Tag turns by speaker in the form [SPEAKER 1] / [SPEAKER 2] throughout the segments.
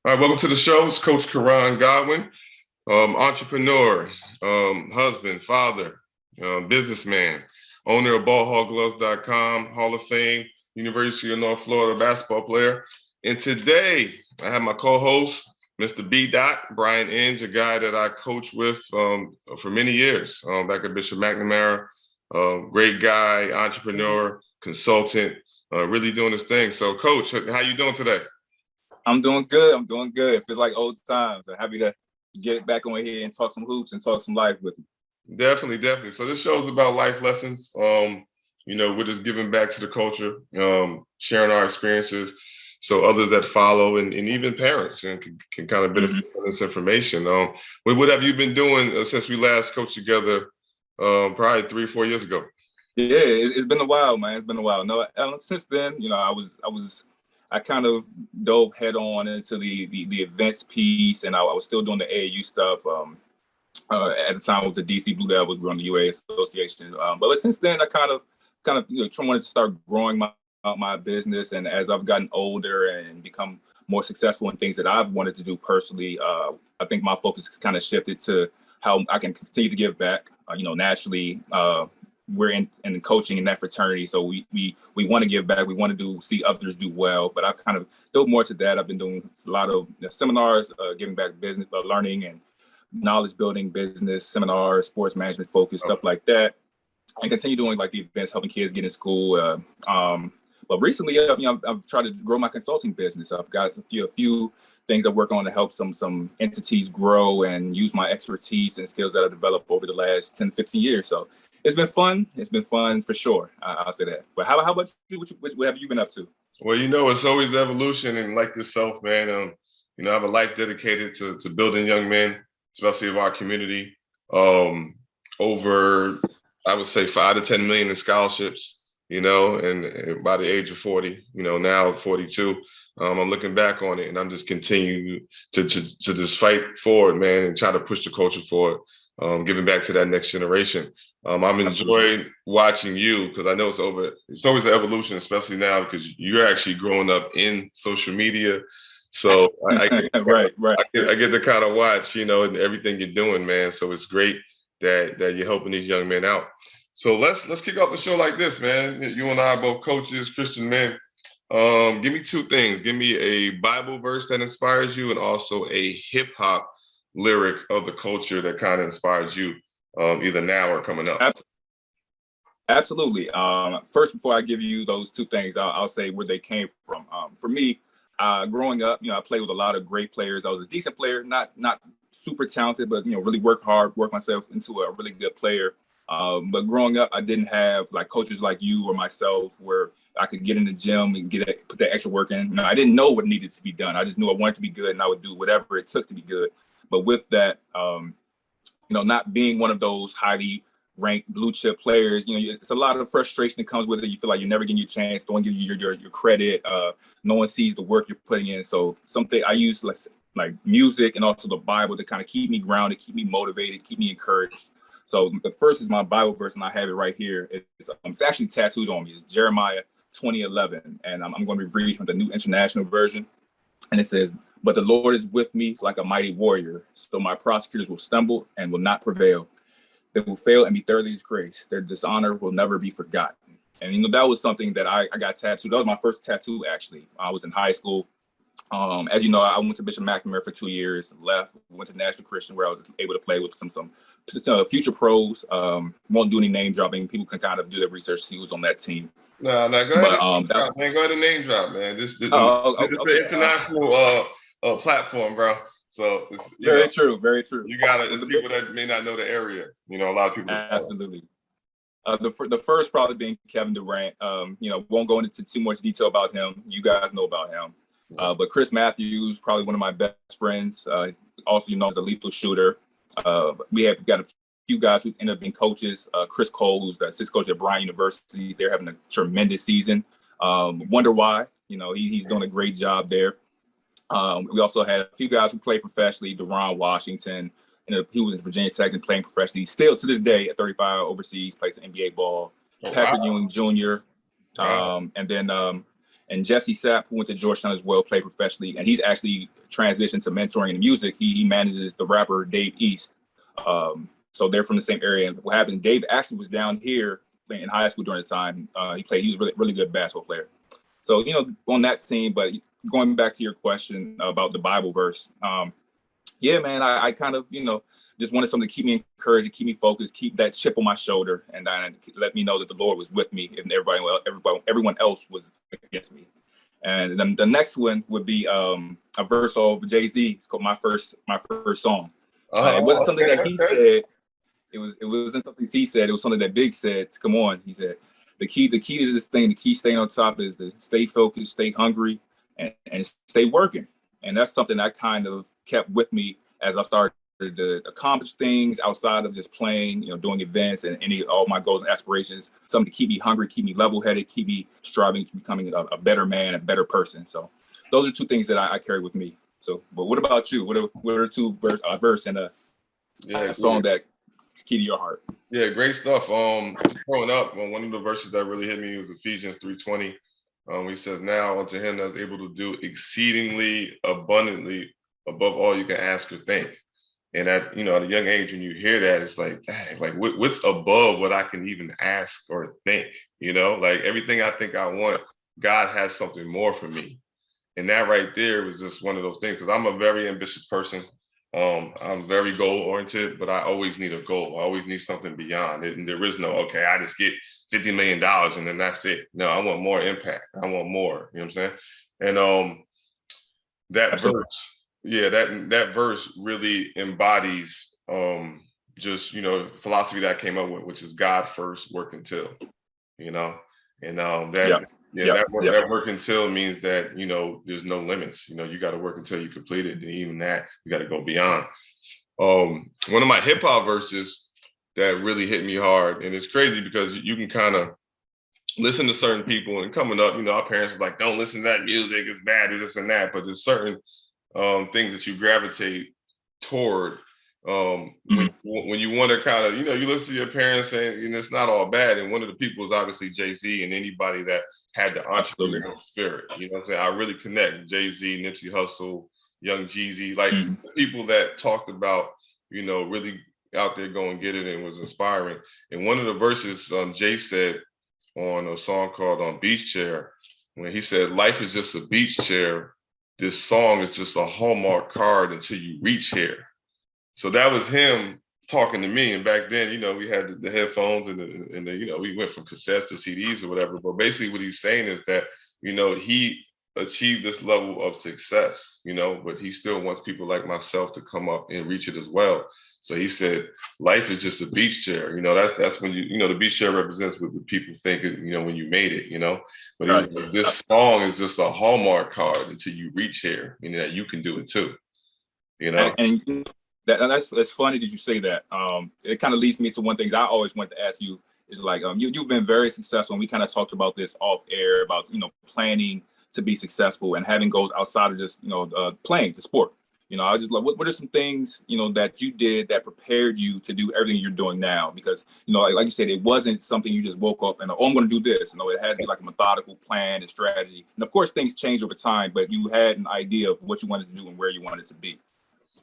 [SPEAKER 1] All right, welcome to the show. It's Coach Koran Godwin, entrepreneur, husband, father, businessman, owner of ballhawgloves.com, Hall of Fame, University of North Florida basketball player. And today I have my co-host, Mr. B. Brian Inge, a guy that I coached with for many years back at Bishop McNamara. Great guy, entrepreneur, consultant, really doing his thing. So, Coach, how you doing today?
[SPEAKER 2] I'm doing good. It feels like old times. I'm happy to get back on here and talk some hoops and talk some life with you.
[SPEAKER 1] Definitely. So this show is about life lessons. We're just giving back to the culture, sharing our experiences, so others that follow and even parents and can kind of benefit from this information. What have you been doing since we last coached together? Probably 3 or 4 years ago.
[SPEAKER 2] Yeah, it's been a while, man. It's been a while. No, since then, I kind of dove head on into the events piece, and I was still doing the AAU stuff. At the time with the DC Blue Devils, we were on the UA Association. But since then, I kind of wanted to start growing my business. And as I've gotten older and become more successful in things that I've wanted to do personally, I think my focus has kind of shifted to how I can continue to give back. Nationally, we're in coaching in that fraternity, so we want to give back. We want to see others do well. But I've kind of dove more to that. I've been doing a lot of seminars, giving back business, learning and knowledge building, business seminars, sports management focus, stuff like that, and continue doing like the events, helping kids get in school. But recently, I've tried to grow my consulting business. I've got a few things I work on to help some entities grow and use my expertise and skills that I've developed over the last 10, 15 years. So it's been fun. It's been fun for sure. I'll say that. But how about you? What have you been up to?
[SPEAKER 1] Well, it's always evolution, and like yourself, man. I have a life dedicated to building young men, especially of our community. Over, I would say, 5 to 10 million in scholarships. And by the age of 40, now 42, I'm looking back on it, and I'm just continuing to just fight forward, man, and try to push the culture forward, giving back to that next generation. I'm enjoying watching you because I know it's always an evolution, especially now because you're actually growing up in social media. So I get,
[SPEAKER 2] right.
[SPEAKER 1] I get to kind of watch, and everything you're doing, man. So it's great that you're helping these young men out. So let's kick off the show like this, man. You and I are both coaches, Christian men. Give me 2 things. Give me a Bible verse that inspires you, and also a hip hop lyric of the culture that kind of inspires you, either now or coming up.
[SPEAKER 2] Absolutely. First, before I give you those 2 things, I'll say where they came from. For me, growing up, I played with a lot of great players. I was a decent player, not super talented, but really work myself into a really good player. But growing up, I didn't have like coaches like you or myself where I could get in the gym and put that extra work in. I didn't know what needed to be done. I just knew I wanted to be good, and I would do whatever it took to be good. But with that, not being one of those highly ranked blue chip players, it's a lot of frustration that comes with it. You feel like you're never getting your chance. Don't give you your credit. No one sees the work you're putting in. So something I use like music and also the Bible to kind of keep me grounded, keep me motivated, keep me encouraged. So the first is my Bible verse, and I have it right here. It's actually tattooed on me. It's Jeremiah 20:11, and I'm going to be reading from the New International Version. And it says, "But the Lord is with me like a mighty warrior, so my prosecutors will stumble and will not prevail. They will fail and be thoroughly disgraced. Their dishonor will never be forgotten." And that was something that I got tattooed. That was my first tattoo, actually. I was in high school. As you know, I went to Bishop McNamara for 2 years, left, went to National Christian, where I was able to play with some future pros. Won't do any name dropping. People can kind of do their research, see who's on that team.
[SPEAKER 1] No, go ahead. Go ahead and name drop, man. This is the international platform, bro. So
[SPEAKER 2] very true.
[SPEAKER 1] You got it. The people that may not know the area, a lot of people.
[SPEAKER 2] Absolutely. The first probably being Kevin Durant. Won't go into too much detail about him. You guys know about him. But Chris Matthews, probably one of my best friends, also known as a lethal shooter. We have got a few guys who ended up being coaches. Chris Cole, who's the assistant coach at Bryant University, they're having a tremendous season. Wonder why? He's doing a great job there. We also had a few guys who played professionally. Durant, Washington, he was in Virginia Tech and playing professionally. Still to this day at 35 overseas, plays NBA ball. Patrick Ewing Jr. And Jesse Sapp, who went to Georgetown as well, played professionally, and he's actually transitioned to mentoring in music. He manages the rapper Dave East. So they're from the same area. And what happened, Dave actually was down here in high school during the time. He was really, really good basketball player. So, on that team, but going back to your question about the Bible verse, yeah, man, I kind of, just wanted something to keep me encouraged, to keep me focused, keep that chip on my shoulder, and let me know that the Lord was with me and everyone else was against me. And then the next one would be a verse of Jay-Z. It's called my first song. It wasn't something that he said. It wasn't something he said. It was something that Big said. Come on, he said. The key to this thing, the key staying on top is to stay focused, stay hungry, and stay working. And that's something I kind of kept with me as I started to accomplish things outside of just playing, doing events and all my goals and aspirations. Something to keep me hungry, keep me level-headed, keep me striving to becoming a better man, a better person. So those are two things that I carry with me. So, but what about you? What are two verse and a song that is key to your heart?
[SPEAKER 1] Yeah, great stuff. Growing up, one of the verses that really hit me was Ephesians 3:20. He says, "Now unto him that's able to do exceedingly abundantly above all you can ask or think." And at a young age, when you hear that, it's like, dang, like what's above what I can even ask or think? Like everything I think I want, God has something more for me. And that right there was just one of those things, because I'm a very ambitious person. I'm very goal oriented, but I always need a goal. I always need something beyond it. And there is no, okay, I just get $50 million and then that's it. No, I want more impact. I want more, you know what I'm saying? And that
[SPEAKER 2] Absolutely.
[SPEAKER 1] verse, yeah, that verse really embodies just, philosophy that I came up with, which is God first, work until, and that, that work until means that, there's no limits. You got to work until you complete it. And even that, you got to go beyond. One of my hip hop verses that really hit me hard, and it's crazy because you can kind of listen to certain people, and coming up, our parents was like, don't listen to that music, it's bad, it's this and that. But there's certain things that you gravitate toward when you want to kind of, you listen to your parents and it's not all bad. And one of the people is obviously Jay-Z, and anybody that had the entrepreneurial spirit, what I'm saying? I really connect Jay-Z, Nipsey Hussle, Young Jeezy, like people that talked about, really out there going get it and was inspiring. And one of the verses Jay said on a song called Beach Chair, when he said, life is just a beach chair, this song is just a Hallmark card until you reach here. So that was him talking to me. And back then, we had the headphones and we went from cassettes to CDs or whatever. But basically what he's saying is that, he achieved this level of success, but he still wants people like myself to come up and reach it as well. So he said, life is just a beach chair. That's when the beach chair represents what people think, when you made it, but he was like, this song is just a Hallmark card until you reach here, that you can do it too,
[SPEAKER 2] And that's funny that you say that. It kind of leads me to one thing I always wanted to ask you is like, you've been very successful. And we kind of talked about this off air about, planning to be successful and having goals outside of just, playing the sport. I just like, what are some things, that you did that prepared you to do everything you're doing now? Because, like you said, it wasn't something you just woke up and, I'm going to do this. It had to be like a methodical plan and strategy. And of course, things change over time, but you had an idea of what you wanted to do and where you wanted to be.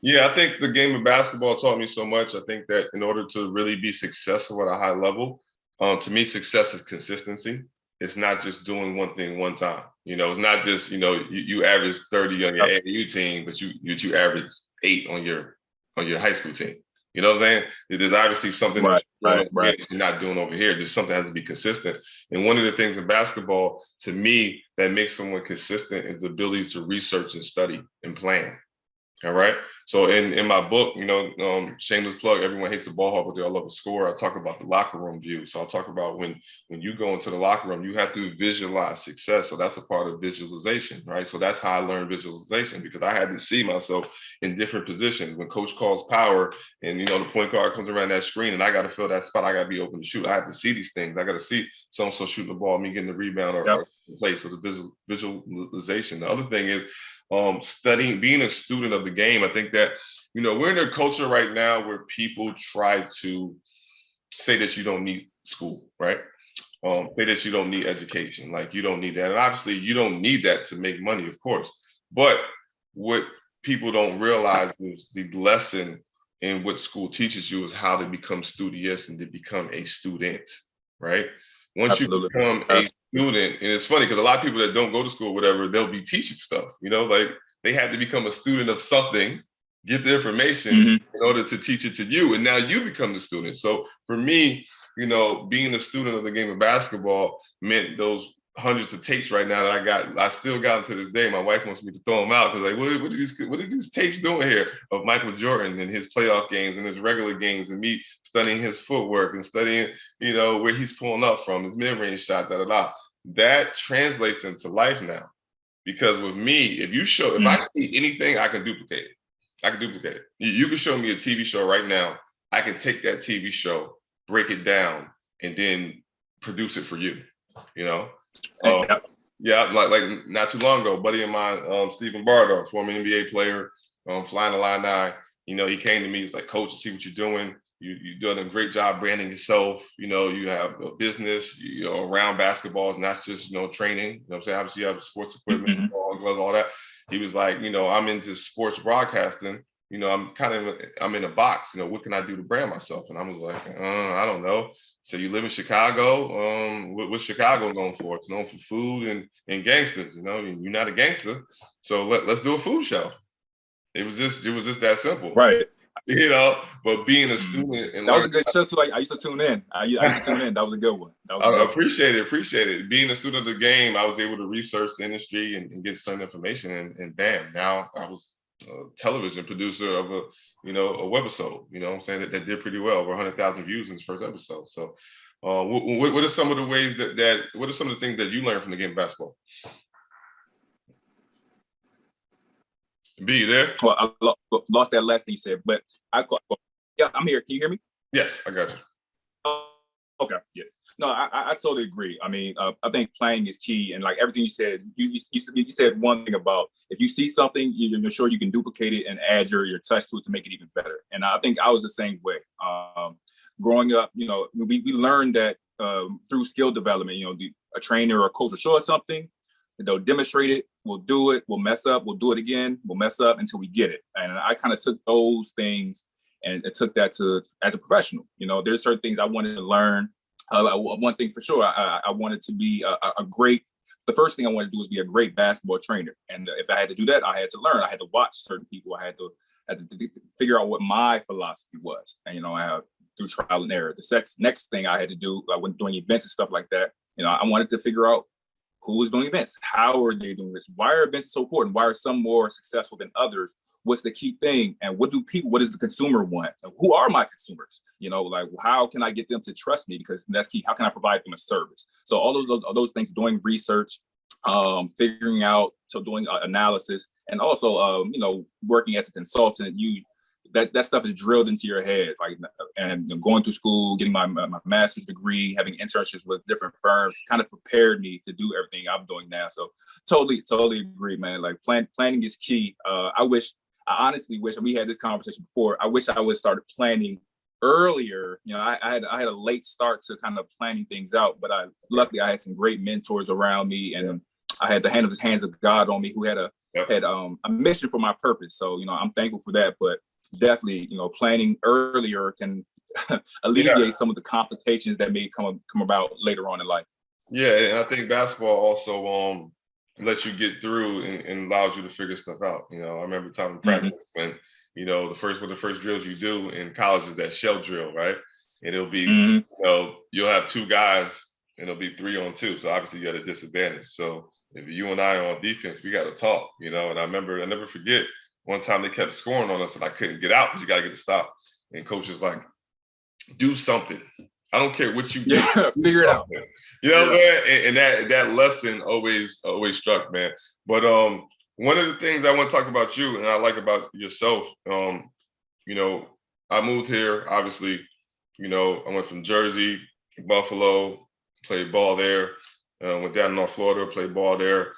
[SPEAKER 1] Yeah, I think the game of basketball taught me so much. I think that in order to really be successful at a high level, to me, success is consistency. It's not just doing one thing one time. It's not just, you average 30 on your AAU team, but you average 8 on your high school team. You know what I'm saying? There's obviously something that you're not doing over here. There's something that has to be consistent. And one of the things in basketball, to me, that makes someone consistent is the ability to research and study and plan. All right. So in my book, shameless plug, everyone hates a ball hawk, but they all love a score. I talk about the locker room view. So I'll talk about when you go into the locker room, you have to visualize success. So that's a part of visualization, right? So that's how I learned visualization, because I had to see myself in different positions. When coach calls power and, the point guard comes around that screen and I got to fill that spot, I got to be open to shoot. I have to see these things. I got to see so-and-so shooting the ball, me getting the rebound or play. So the visualization. The other thing is, studying, being a student of the game. I think that, we're in a culture right now where people try to say that you don't need school, right? say that you don't need education, like you don't need that. And obviously you don't need that to make money, of course. But what people don't realize is the lesson in what school teaches you is how to become studious and to become a student, right? Once you
[SPEAKER 2] Absolutely.
[SPEAKER 1] become a student, and it's funny because a lot of people that don't go to school, whatever, they'll be teaching stuff, like they had to become a student of something, get the information in order to teach it to you. And now you become the student. So for me, being a student of the game of basketball meant those hundreds of tapes right now that I still got them to this day. My wife wants me to throw them out because like, what are these tapes doing here of Michael Jordan and his playoff games and his regular games and me studying his footwork and studying, where he's pulling up from, his mid-range shot, that translates into life now. Because with me, if I see anything, I can duplicate it. You can show me a TV show right now. I can take that TV show, break it down, and then produce it for you. Yeah, like not too long ago, a buddy of mine, Stephen Bardo, former NBA player, flying Illini. He came to me. He's like, "Coach, I see what you're doing. You're doing a great job branding yourself. You have a business, around basketball. It's not just, training. You know what I'm saying? Obviously, you have sports equipment, ball, gloves, all that." He was like, I'm into sports broadcasting. I'm in a box. What can I do to brand myself? And I was like, I don't know. So you live in Chicago. What's Chicago known for? It's known for food and gangsters. You're not a gangster, so let's do a food show. It was just that simple,
[SPEAKER 2] right?
[SPEAKER 1] But being a student and
[SPEAKER 2] that was a good show too. I used to tune in. I used to tune in. That was a good one.
[SPEAKER 1] I appreciate it. Being a student of the game, I was able to research the industry and get some information, and bam, now I was a television producer of a webisode. What I'm saying, that did pretty well, over 100,000 views in its first episode. So, what are some of the ways what are some of the things that you learned from the game of basketball? B, you there?
[SPEAKER 2] Well, I lost that last thing you said, but yeah, I'm here. Can you hear me?
[SPEAKER 1] Yes, I got you.
[SPEAKER 2] Okay, yeah. No, I totally agree. I mean, I think playing is key, and like everything you said, you said one thing about if you see something, you're sure you can duplicate it and add your touch to it to make it even better. And I think I was the same way. Growing up, we learned that through skill development. A trainer or a coach will show us something, they'll demonstrate it, we'll do it, we'll mess up, we'll do it again, we'll mess up until we get it. And I kind of took those things and it took that to as a professional. There's certain things I wanted to learn. One thing for sure, I wanted to be a great. The first thing I wanted to do was be a great basketball trainer, and if I had to do that, I had to learn. I had to watch certain people. I had to figure out what my philosophy was, and I have through trial and error. The next thing I had to do, when doing events and stuff like that, I wanted to figure out who is doing events, how are they doing this, why are events so important, why are some more successful than others, what's the key thing, and what does the consumer want, and who are my consumers, like how can I get them to trust me, because that's key. How can I provide them a service? So all those things, doing research, figuring out, so doing analysis, and also working as a consultant, that stuff is drilled into your head, and going to school, getting my master's degree, having internships with different firms, kind of prepared me to do everything I'm doing now. So totally agree, man. Like planning is key. I honestly wish, and we had this conversation before, I wish I would have started planning earlier. I had a late start to kind of planning things out, but luckily I had some great mentors around me, and I had the hands of God on me, who had a mission for my purpose. So I'm thankful for that. But definitely, planning earlier can alleviate some of the complications that may come about later on in life.
[SPEAKER 1] Yeah, and I think basketball also lets you get through and allows you to figure stuff out. I remember time in practice when one of the first drills you do in college is that shell drill, right? And it'll be you'll have two guys and it'll be 3-on-2. So obviously you're at a disadvantage. So if you and I are on defense, we got to talk. And I never forget. One time they kept scoring on us and I couldn't get out because you got to get a stop. And coach is like, do something. I don't care what you do.
[SPEAKER 2] Figure it out.
[SPEAKER 1] You know what I'm saying? And that lesson always struck, man. But one of the things I want to talk about you and I like about yourself, I moved here, obviously, I went from Jersey, Buffalo, played ball there, went down to North Florida, played ball there,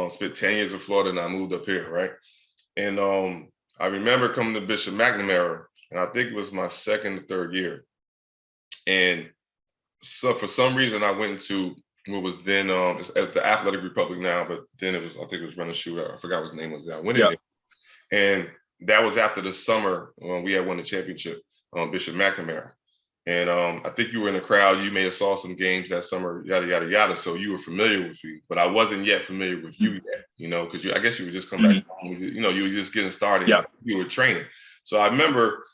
[SPEAKER 1] spent 10 years in Florida, and I moved up here, right? And I remember coming to Bishop McNamara, and I think it was my second or third year. And so for some reason I went to what was then it's as the Athletic Republic now, but then it was, I think it was Run a Shoe. I forgot what his name was. I went in
[SPEAKER 2] Yeah.
[SPEAKER 1] there, and that was after the summer when we had won the championship, Bishop McNamara. And I think you were in the crowd. You may have saw some games that summer, yada yada yada. So you were familiar with me, but I wasn't yet familiar with you yet. Because I guess you were just coming back home. You were just getting started.
[SPEAKER 2] Yeah.
[SPEAKER 1] You were training. So I remember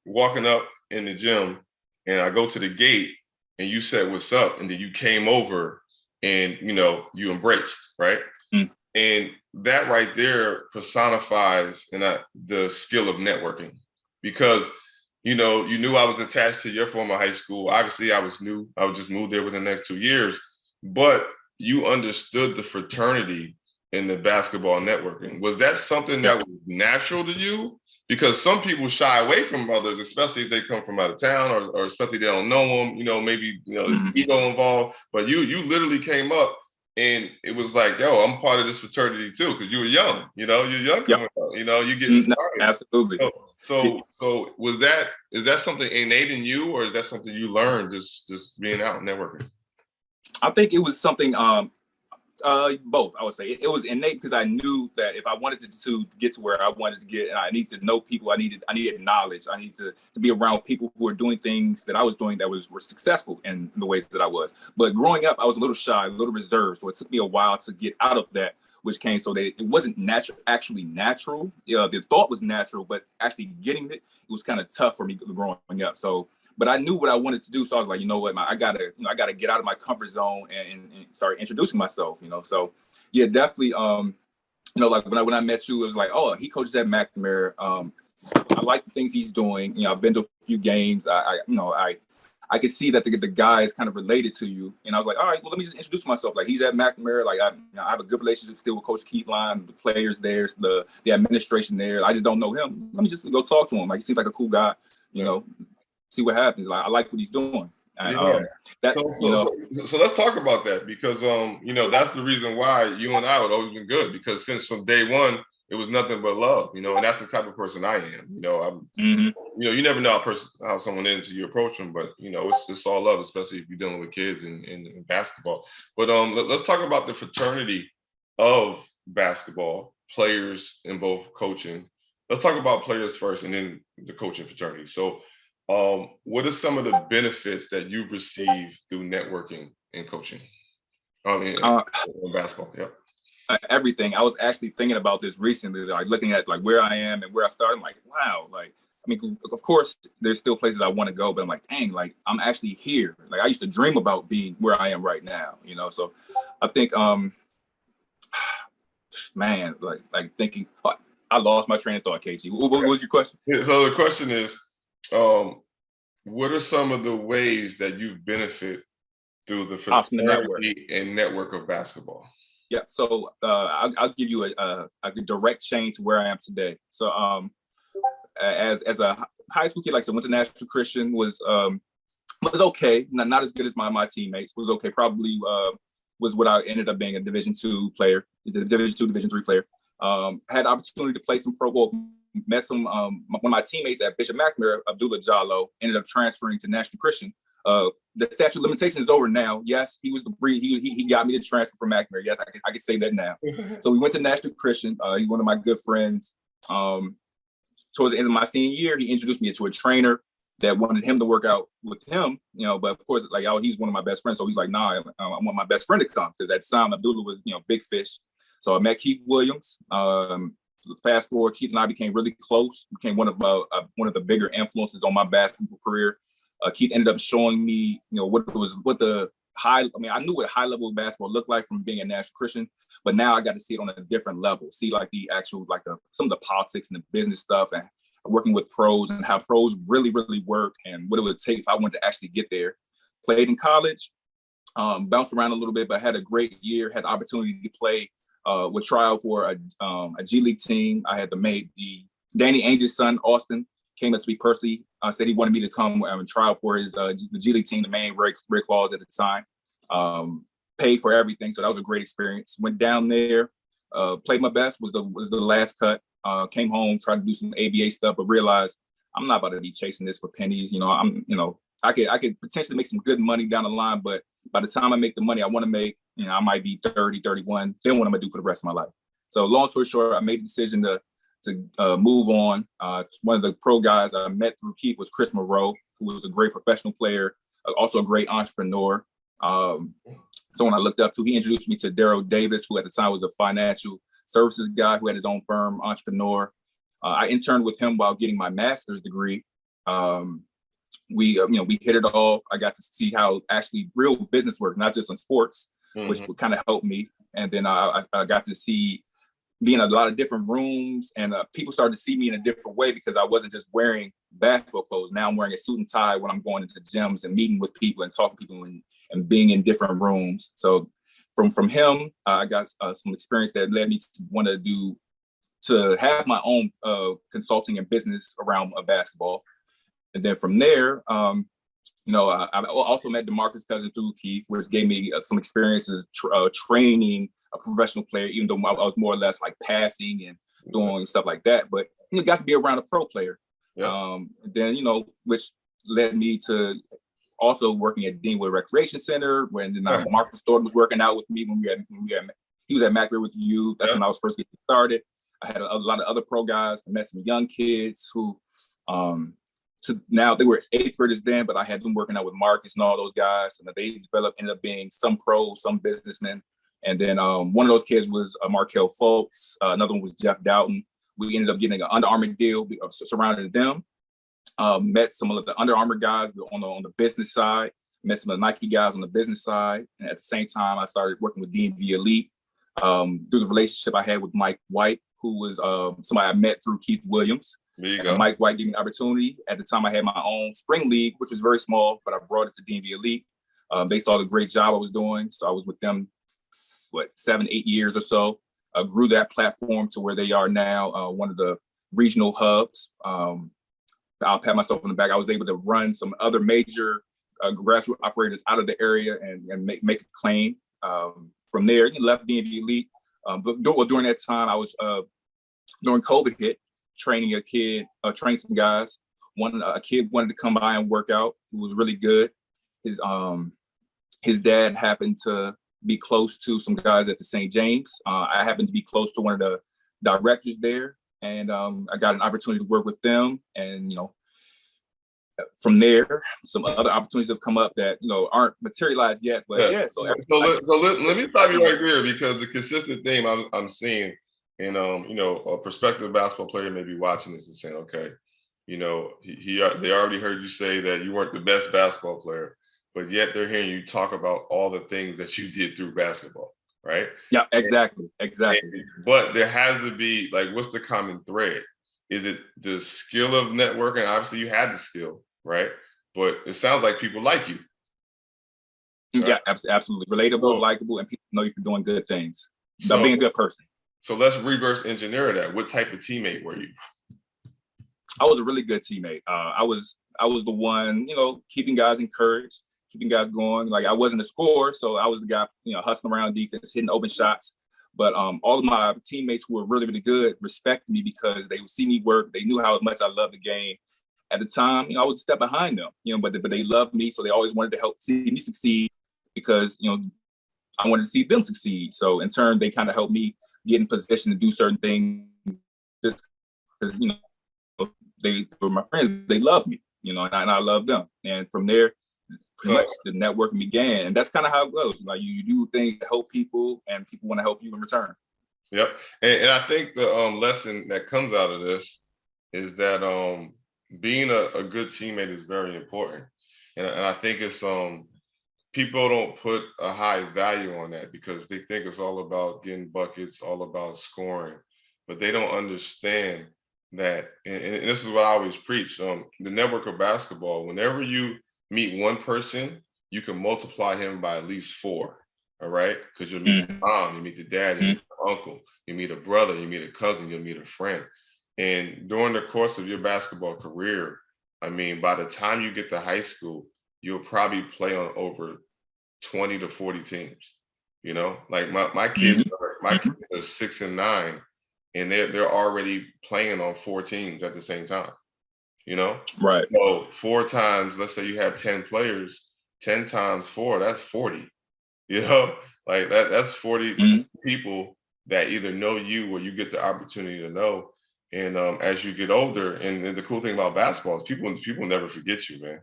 [SPEAKER 1] walking up in the gym, and I go to the gate, and you said, "What's up?" And then you came over, and you embraced, right?
[SPEAKER 2] Mm.
[SPEAKER 1] And that right there personifies the skill of networking, because you knew I was attached to your former high school. Obviously, I was new. I would just move there within the next 2 years, but you understood the fraternity in the basketball networking. Was that something that was natural to you? Because some people shy away from others, especially if they come from out of town, or especially they don't know them. Maybe there's ego involved. But you literally came up, and it was like, yo, I'm part of this fraternity too, because you were young. You're young coming up. You're getting started.
[SPEAKER 2] Absolutely.
[SPEAKER 1] So is that something innate in you, or is that something you learned just being out networking?
[SPEAKER 2] I think it was something both. I would say it was innate, because I knew that if I wanted to get to where I wanted to get, and I needed to know people, I needed knowledge. I needed to be around people who were doing things that I was doing that were successful in the ways that I was. But growing up, I was a little shy, a little reserved, so it took me a while to get out of that, which came so that it wasn't actually natural. The thought was natural, but actually getting it was kind of tough for me growing up. So. But I knew what I wanted to do, so I was like, you know what, I gotta get out of my comfort zone and start introducing myself. So yeah, definitely. Like when I met you, it was like, oh, he coaches at McNamara. I like the things he's doing. I've been to a few games. I could see that the guy is kind of related to you, and I was like, all right, well, let me just introduce myself. Like, he's at McNamara. Like, I have a good relationship still with Coach Keith Line, the players there, the administration there. I just don't know him. Let me just go talk to him. Like, he seems like a cool guy. See what happens. Like, I like what he's doing. And,
[SPEAKER 1] so let's talk about that, because that's the reason why you and I would always been good, because since from day one it was nothing but love, and that's the type of person I am. You never know how someone is until you approach them, but it's all love, especially if you're dealing with kids in basketball. But let's talk about the fraternity of basketball players in both coaching. Let's talk about players first, and then the coaching fraternity. So what are some of the benefits that you've received through networking and coaching? In basketball, yeah.
[SPEAKER 2] Everything. I was actually thinking about this recently, like looking at like where I am and where I started. I'm like, wow, of course, there's still places I want to go, but I'm like, dang, like I'm actually here. Like I used to dream about being where I am right now, So I think, man, like thinking, I lost my train of thought, KG. What was your question?
[SPEAKER 1] Yeah, so the question is, what are some of the ways that you've benefited through the fraternity and network of basketball?
[SPEAKER 2] Yeah, so I'll give you a direct chain to where I am today. So as a high school kid, like I said, went to National Christian, was okay, not as good as my teammates, was okay. Probably was what I ended up being a Division II player, Division III player. Had the opportunity to play some pro ball. Met some one of my teammates at Bishop McNamara, Abdullah Jallo, ended up transferring to National Christian. The statute of limitations is over now. Yes, he was the breed. He got me to transfer from McNamara. Yes, I can say that now. So we went to National Christian. He's one of my good friends. Towards the end of my senior year, he introduced me to a trainer that wanted him to work out with him. But of course, like, he's one of my best friends. So he's like, nah, I want my best friend to come, because at the time Abdullah was big fish. So I met Keith Williams. Fast forward, Keith and I became really close. Became one of the bigger influences on my basketball career. Keith ended up showing me, I knew what high level basketball looked like from being a National Christian, but now I got to see it on a different level. See like the actual, some of the politics and the business stuff, and working with pros and how pros really, really work, and what it would take if I wanted to actually get there. Played in college, bounced around a little bit, but had a great year. Had the opportunity to play. Would try out for a G League team. I had to make Danny Ainge's son, Austin, came up to me personally. Said he wanted me to come and try out for his the G League team, the main Rick Laws at the time. Paid for everything, so that was a great experience. Went down there, played my best. Was the last cut. Came home, tried to do some ABA stuff, but realized I'm not about to be chasing this for pennies. I'm I could potentially make some good money down the line, but by the time I make the money I want to make, I might be 30, 31. Then what am I do for the rest of my life? So long story short, I made the decision to move on. One of the pro guys I met through Keith was Chris Monroe, who was a great professional player, also a great entrepreneur. Someone I looked up to. He introduced me to Daryl Davis, who at the time was a financial services guy who had his own firm, entrepreneur. I interned with him while getting my master's degree. We hit it off. I got to see how actually real business worked, not just in sports, which would kind of help me. And then I got to be in a lot of different rooms, and people started to see me in a different way because I wasn't just wearing basketball clothes. Now I'm wearing a suit and tie when I'm going into gyms and meeting with people and talking to people and being in different rooms. So from him, I got some experience that led me to have my own consulting and business around basketball. And then from there, I also met DeMarcus Cousins through Keith, which gave me some experiences training a professional player, even though I was more or less like passing and doing stuff like that. But got to be around a pro player. Yeah. Then, which led me to also working at Deanwood Recreation Center, when Marcus Thornton was working out with me when he was at McRae with you. That's when I was first getting started. I had a lot of other pro guys. I met some young kids who now they were 8th graders then, but I had them working out with Marcus and all those guys, and they ended up being some pros, some businessmen. And then one of those kids was Markel Fultz. Another one was Jeff Dalton. We ended up getting an Under Armour deal, surrounded them. Met some of the Under Armour guys on the business side. Met some of the Nike guys on the business side. And at the same time, I started working with DMV Elite through the relationship I had with Mike White, who was somebody I met through Keith Williams. And Mike White gave me an opportunity. At the time, I had my own spring league, which was very small, but I brought it to DMV Elite. They saw the great job I was doing. So I was with them, 7-8 years or so. Grew that platform to where they are now, one of the regional hubs. I'll pat myself on the back. I was able to run some other major grassroots operators out of the area and make a claim. From there, left DMV Elite. But during that time, I was, during COVID hit, training some guys. A kid wanted to come by and work out, who was really good. His dad happened to be close to some guys at the St. James. I happened to be close to one of the directors there, and I got an opportunity to work with them. And from there, some other opportunities have come up that aren't materialized yet. But
[SPEAKER 1] So let me stop you right there, because the consistent theme I'm seeing, and a prospective basketball player may be watching this and saying, okay, they already heard you say that you weren't the best basketball player, but yet they're hearing you talk about all the things that you did through basketball, right? Yeah, exactly. But there has to be, like, what's the common thread? Is it the skill of networking? Obviously, you had the skill, right? But it sounds like people like you. Right? Yeah, absolutely. Relatable, likable, and people know you for doing good things. Being a good person. So let's reverse engineer that. What type of teammate were you? I was a really good teammate. I was the one, keeping guys encouraged, keeping guys going. Like, I wasn't a scorer, so I was the guy, hustling around defense, hitting open shots. But all of my teammates who were really, really good respected me because they would see me work. They knew how much I loved the game. At the time, I was a step behind them, but they loved me, so they always wanted to help see me succeed because, I wanted to see them succeed. So in turn, they kind of helped me get in position to do certain things just because, they were my friends. They loved me, and I loved them. And from there, pretty much the networking began. And that's kind of how it goes. Like, you do things to help people, and people want to help you in return. Yep. And I think the lesson that comes out of this is that being a good teammate is very important. And I think it's people don't put a high value on that because they think it's all about getting buckets, all about scoring, but they don't understand that. And this is what I always preach: the network of basketball. Whenever you meet one person, you can multiply him by at least 4. All right, because you'll meet the mom, you meet the dad, you meet the uncle, you meet a brother, you meet a cousin, you'll meet a friend. And during the course of your basketball career, I mean, by the time you get to high school, you'll probably play on over 20 to 40 teams. Like my kids are 6 and 9, and they're already playing on 4 teams at the same time. you know?
[SPEAKER 2] Right.
[SPEAKER 1] So 4 times, let's say you have 10 players, 10 times 4, that's 40, you know? Like that's 40
[SPEAKER 2] Mhm.
[SPEAKER 1] people that either know you or you get the opportunity to know. And as you get older, and the cool thing about basketball is people never forget you, man.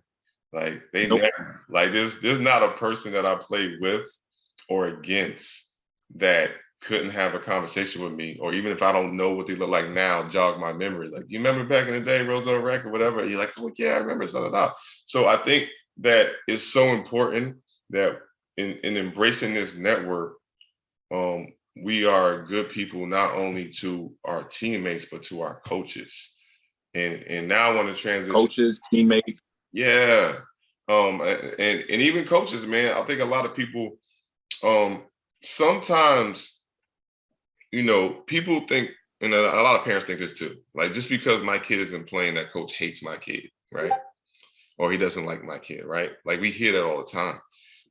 [SPEAKER 1] Like they
[SPEAKER 2] Nope.
[SPEAKER 1] never like there's not a person that I played with or against that couldn't have a conversation with me, or even if I don't know what they look like now, jog my memory. Like, you remember back in the day, Roselle Rec or whatever? And you're like, oh yeah, I remember something out. So I think that it's so important that in embracing this network, we are good people not only to our teammates but to our coaches. And now I want to transition.
[SPEAKER 2] Coaches, teammates.
[SPEAKER 1] Yeah. And even coaches, man. I think a lot of people sometimes, people think, and a lot of parents think this too. Like, just because my kid isn't playing, that coach hates my kid, right? Or he doesn't like my kid, right? Like, we hear that all the time.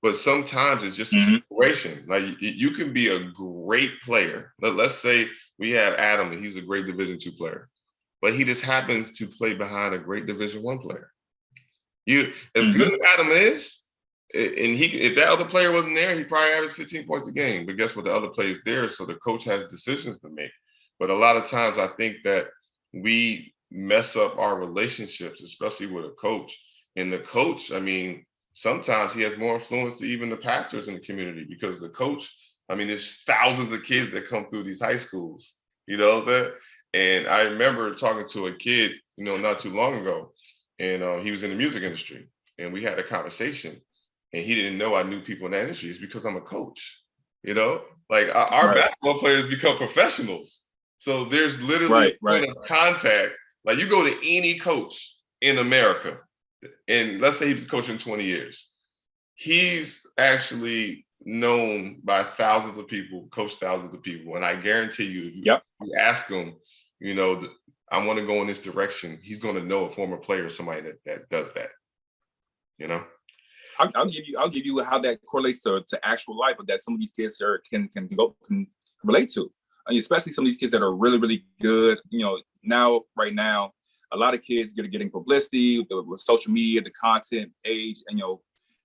[SPEAKER 1] But sometimes it's just a
[SPEAKER 2] Mhm.
[SPEAKER 1] situation. Like, you can be a great player. Let's say we have Adam, and he's a great Division II player, but he just happens to play behind a great Division I player. You, as good
[SPEAKER 2] Mhm.
[SPEAKER 1] as Adam is, and if that other player wasn't there, he probably averaged 15 points a game. But guess what? The other player is there, so the coach has decisions to make. But a lot of times, I think that we mess up our relationships, especially with a coach. And the coach, I mean, sometimes he has more influence than even the pastors in the community, because the coach, I mean, there's thousands of kids that come through these high schools. You know what I'm saying? And I remember talking to a kid, not too long ago, and he was in the music industry, and we had a conversation, and he didn't know I knew people in that industry. It's because I'm a coach. Like our
[SPEAKER 2] Right.
[SPEAKER 1] basketball players become professionals, so there's literally
[SPEAKER 2] Right.
[SPEAKER 1] a
[SPEAKER 2] Right.
[SPEAKER 1] point of contact. Like, you go to any coach in America, and let's say he's coaching 20 years, he's actually known by thousands of people, coached thousands of people, and I guarantee you, if
[SPEAKER 2] Yep.
[SPEAKER 1] you ask him, you know, I want to go in this direction, he's going to know a former player, somebody that does that. You know.
[SPEAKER 2] I'll give you how that correlates to actual life, but that some of these kids can relate to. I mean, especially some of these kids that are really, really good. Right now, a lot of kids are getting publicity with social media, the content age, and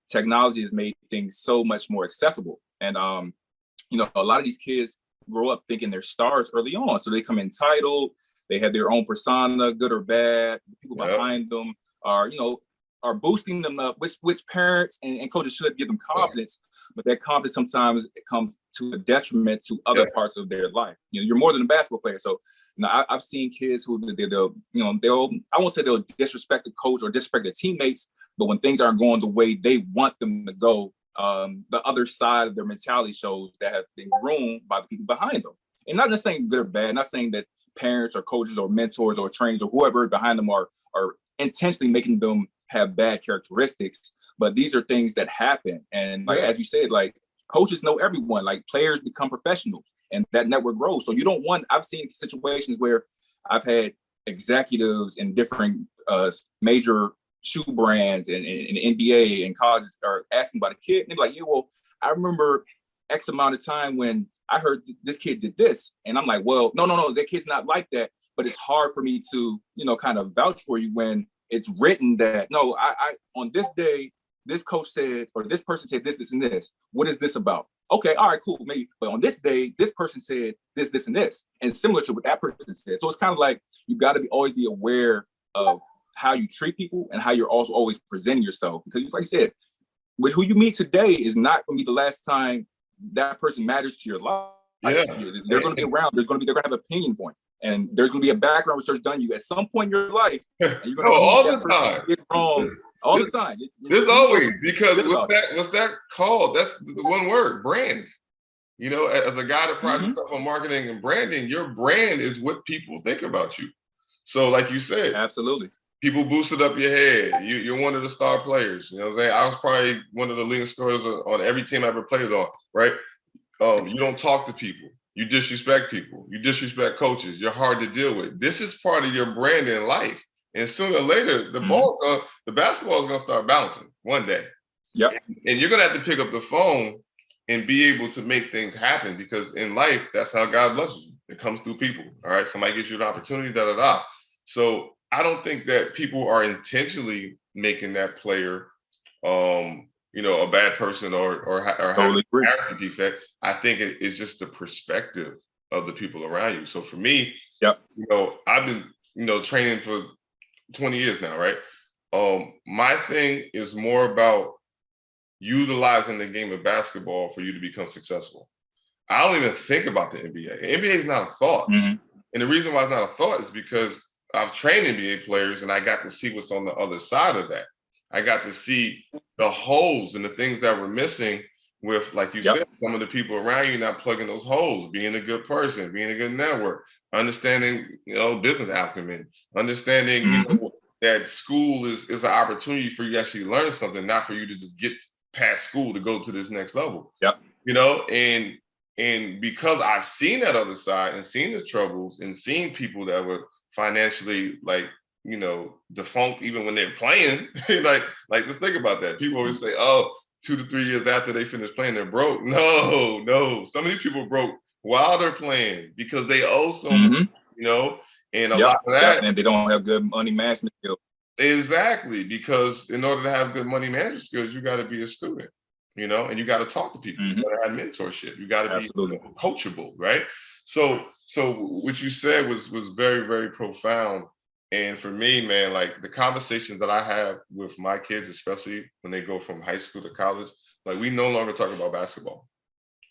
[SPEAKER 2] technology has made things so much more accessible. And a lot of these kids grow up thinking they're stars early on, so they come entitled. They have their own persona, good or bad. The people
[SPEAKER 1] Yeah.
[SPEAKER 2] behind them are boosting them up, which parents and coaches should give them confidence, but that confidence sometimes it comes to a detriment to other parts of their life. You're more than a basketball player. So I've seen kids who they'll I won't say they'll disrespect the coach or disrespect their teammates, but when things aren't going the way they want them to go, the other side of their mentality shows that have been groomed by the people behind them. And not necessarily good or bad, not saying that parents or coaches or mentors or trainers or whoever behind them are intentionally making them have bad characteristics, but these are things that happen. And like, as you said, like, coaches know everyone, like players become professionals and that network grows. So I've seen situations where I've had executives in different major shoe brands and NBA and colleges are asking about a kid. And they're like, yeah, well, I remember X amount of time when I heard this kid did this. And I'm like, well, no, that kid's not like that. But it's hard for me to, kind of vouch for you when it's written that, no, I on this day, this coach said, or this person said this, and this. What is this about? Okay, all right, cool, maybe. But on this day, this person said this, and this. And similar to what that person said. So it's kind of like you got to always be aware of how you treat people and how you're also always presenting yourself. Because like I said, with who you meet today is not going to be the last time that person matters to your life.
[SPEAKER 1] Yeah.
[SPEAKER 2] They're going to be around. They're going to have an opinion point. And there's going to be a background research done you at some point in your life. And you're going to
[SPEAKER 1] all
[SPEAKER 2] that
[SPEAKER 1] the
[SPEAKER 2] person
[SPEAKER 1] time.
[SPEAKER 2] get wrong all the time.
[SPEAKER 1] There's always, because what's that called? That's the one word, brand. As a guy that prides himself on marketing and branding, your brand is what people think about you. So like you said,
[SPEAKER 2] absolutely,
[SPEAKER 1] people boosted up your head. You're one of the star players. You know what I'm saying? I was probably one of the leading scorers on every team I ever played on, right? You don't talk to people. You disrespect people. You disrespect coaches. You're hard to deal with. This is part of your brand in life. And sooner or later, the basketball is going to start bouncing one day.
[SPEAKER 2] Yep.
[SPEAKER 1] And you're going to have to pick up the phone and be able to make things happen, because in life, that's how God blesses you. It comes through people. All right. Somebody gives you an opportunity, So I don't think that people are intentionally making that player, a bad person or having
[SPEAKER 2] Totally
[SPEAKER 1] a
[SPEAKER 2] agree.
[SPEAKER 1] character defect. I think it's just the perspective of the people around you. So for me,
[SPEAKER 2] Yep.
[SPEAKER 1] I've been, training for 20 years now, right? My thing is more about utilizing the game of basketball for you to become successful. I don't even think about the NBA. The NBA is not a thought.
[SPEAKER 2] Hmm.
[SPEAKER 1] And the reason why it's not a thought is because I've trained NBA players and I got to see what's on the other side of that. I got to see the holes and the things that were missing with, like you
[SPEAKER 2] Yep.
[SPEAKER 1] said, some of the people around you not plugging those holes, being a good person, being a good network, understanding, business acumen, understanding,
[SPEAKER 2] Hmm.
[SPEAKER 1] that school is an opportunity for you to actually learn something, not for you to just get past school to go to this next level.
[SPEAKER 2] Yep.
[SPEAKER 1] And because I've seen that other side and seen the troubles and seen people that were financially like, defunct even when they're playing. like let's think about that. People always say, oh, 2 to 3 years after they finish playing, they're broke. No. Some of these people broke while they're playing because they owe so much,
[SPEAKER 2] Hmm.
[SPEAKER 1] and a
[SPEAKER 2] Yep.
[SPEAKER 1] lot of
[SPEAKER 2] Yep.
[SPEAKER 1] that.
[SPEAKER 2] And they don't have good money management skills.
[SPEAKER 1] Exactly, because in order to have good money management skills, you got to be a student, and you got to talk to people. You
[SPEAKER 2] Hmm.
[SPEAKER 1] got to have mentorship. You got to be
[SPEAKER 2] Absolutely.
[SPEAKER 1] coachable, right? So what you said was very, very profound. And for me, man, like the conversations that I have with my kids, especially when they go from high school to college, like we no longer talk about basketball.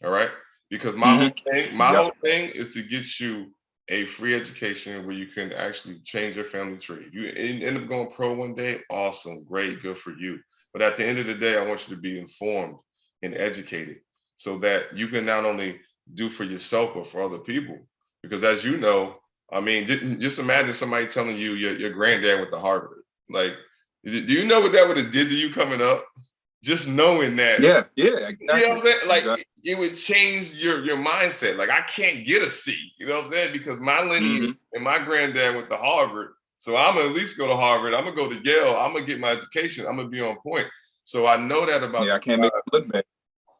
[SPEAKER 1] All right. Because
[SPEAKER 2] Hmm.
[SPEAKER 1] my
[SPEAKER 2] Yep.
[SPEAKER 1] whole thing is to get you a free education where you can actually change your family tree. If you end up going pro one day, awesome, great, good for you. But at the end of the day, I want you to be informed and educated so that you can not only do for yourself, but for other people. Because as you know, I mean, just imagine somebody telling you your granddad went to Harvard. Like, do you know what that would have did to you coming up? Just knowing that,
[SPEAKER 2] Yeah. Yeah.
[SPEAKER 1] you know what
[SPEAKER 2] Exactly.
[SPEAKER 1] I'm saying?
[SPEAKER 2] Exactly.
[SPEAKER 1] Like it would change your mindset. Like I can't get a C, you know what I'm saying? Because my lineage
[SPEAKER 2] Hmm.
[SPEAKER 1] and my granddad went to Harvard. So I'm gonna at least go to Harvard. I'm gonna go to Yale. I'm gonna get my education. I'm gonna be on point. So I know that about
[SPEAKER 2] Yeah. I
[SPEAKER 1] the
[SPEAKER 2] can't make it look bad.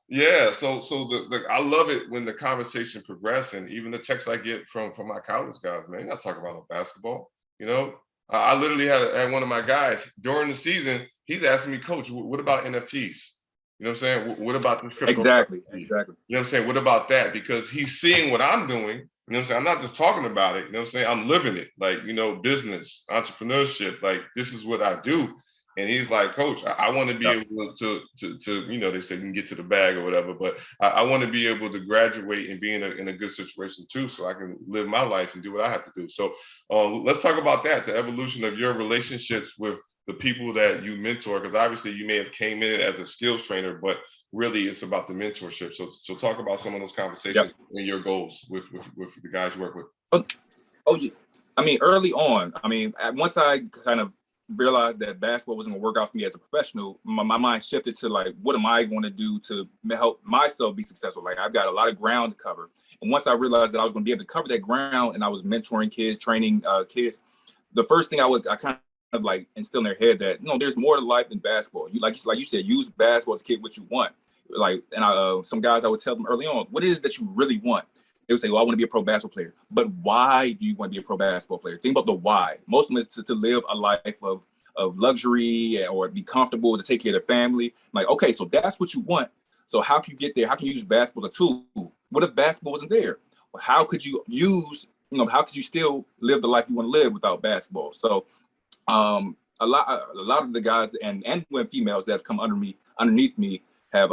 [SPEAKER 1] yeah. So the I love it when the conversation progresses, and even the texts I get from my college guys, man, you're not talking about no basketball. You know, I literally had one of my guys during the season. He's asking me, Coach, what about NFTs? You know what I'm saying? What about this
[SPEAKER 2] Exactly.
[SPEAKER 1] cryptocurrency?
[SPEAKER 2] Exactly.
[SPEAKER 1] You know what I'm saying? What about that? Because he's seeing what I'm doing. You know what I'm saying? I'm not just talking about it. You know what I'm saying? I'm living it. Like, business, entrepreneurship. Like, this is what I do. And he's like, Coach, I want to be
[SPEAKER 2] Yep.
[SPEAKER 1] able to, they say you can get to the bag or whatever, but I want to be able to graduate and be in a good situation too, so I can live my life and do what I have to do. So let's talk about that, the evolution of your relationships with the people that you mentor, because obviously you may have came in as a skills trainer, but really it's about the mentorship. So talk about some of those
[SPEAKER 2] Yep.
[SPEAKER 1] conversations and your goals with the guys you work with.
[SPEAKER 2] Oh, oh, yeah. I mean, early on, I mean, once I kind of realized that basketball wasn't going to work out for me as a professional, my mind shifted to like, what am I going to do to help myself be successful? Like, I've got a lot of ground to cover. And once I realized that I was going to be able to cover that ground and I was mentoring kids, training kids, the first thing I kind of like instill in their head that, there's more to life than basketball. You like you said, use basketball to get what you want. Like, and some guys, I would tell them early on, what it is that you really want. They would say, well, I want to be a pro basketball player. But why do you want to be a pro basketball player? Think about the why. Most of them is to live a life of luxury or be comfortable, to take care of their family. Like, okay, so that's what you want. So how can you get there? How can you use basketball as a tool? What if basketball wasn't there? Well, how could you how could you still live the life you want to live without basketball? So a lot of the guys and women, females that have come underneath me have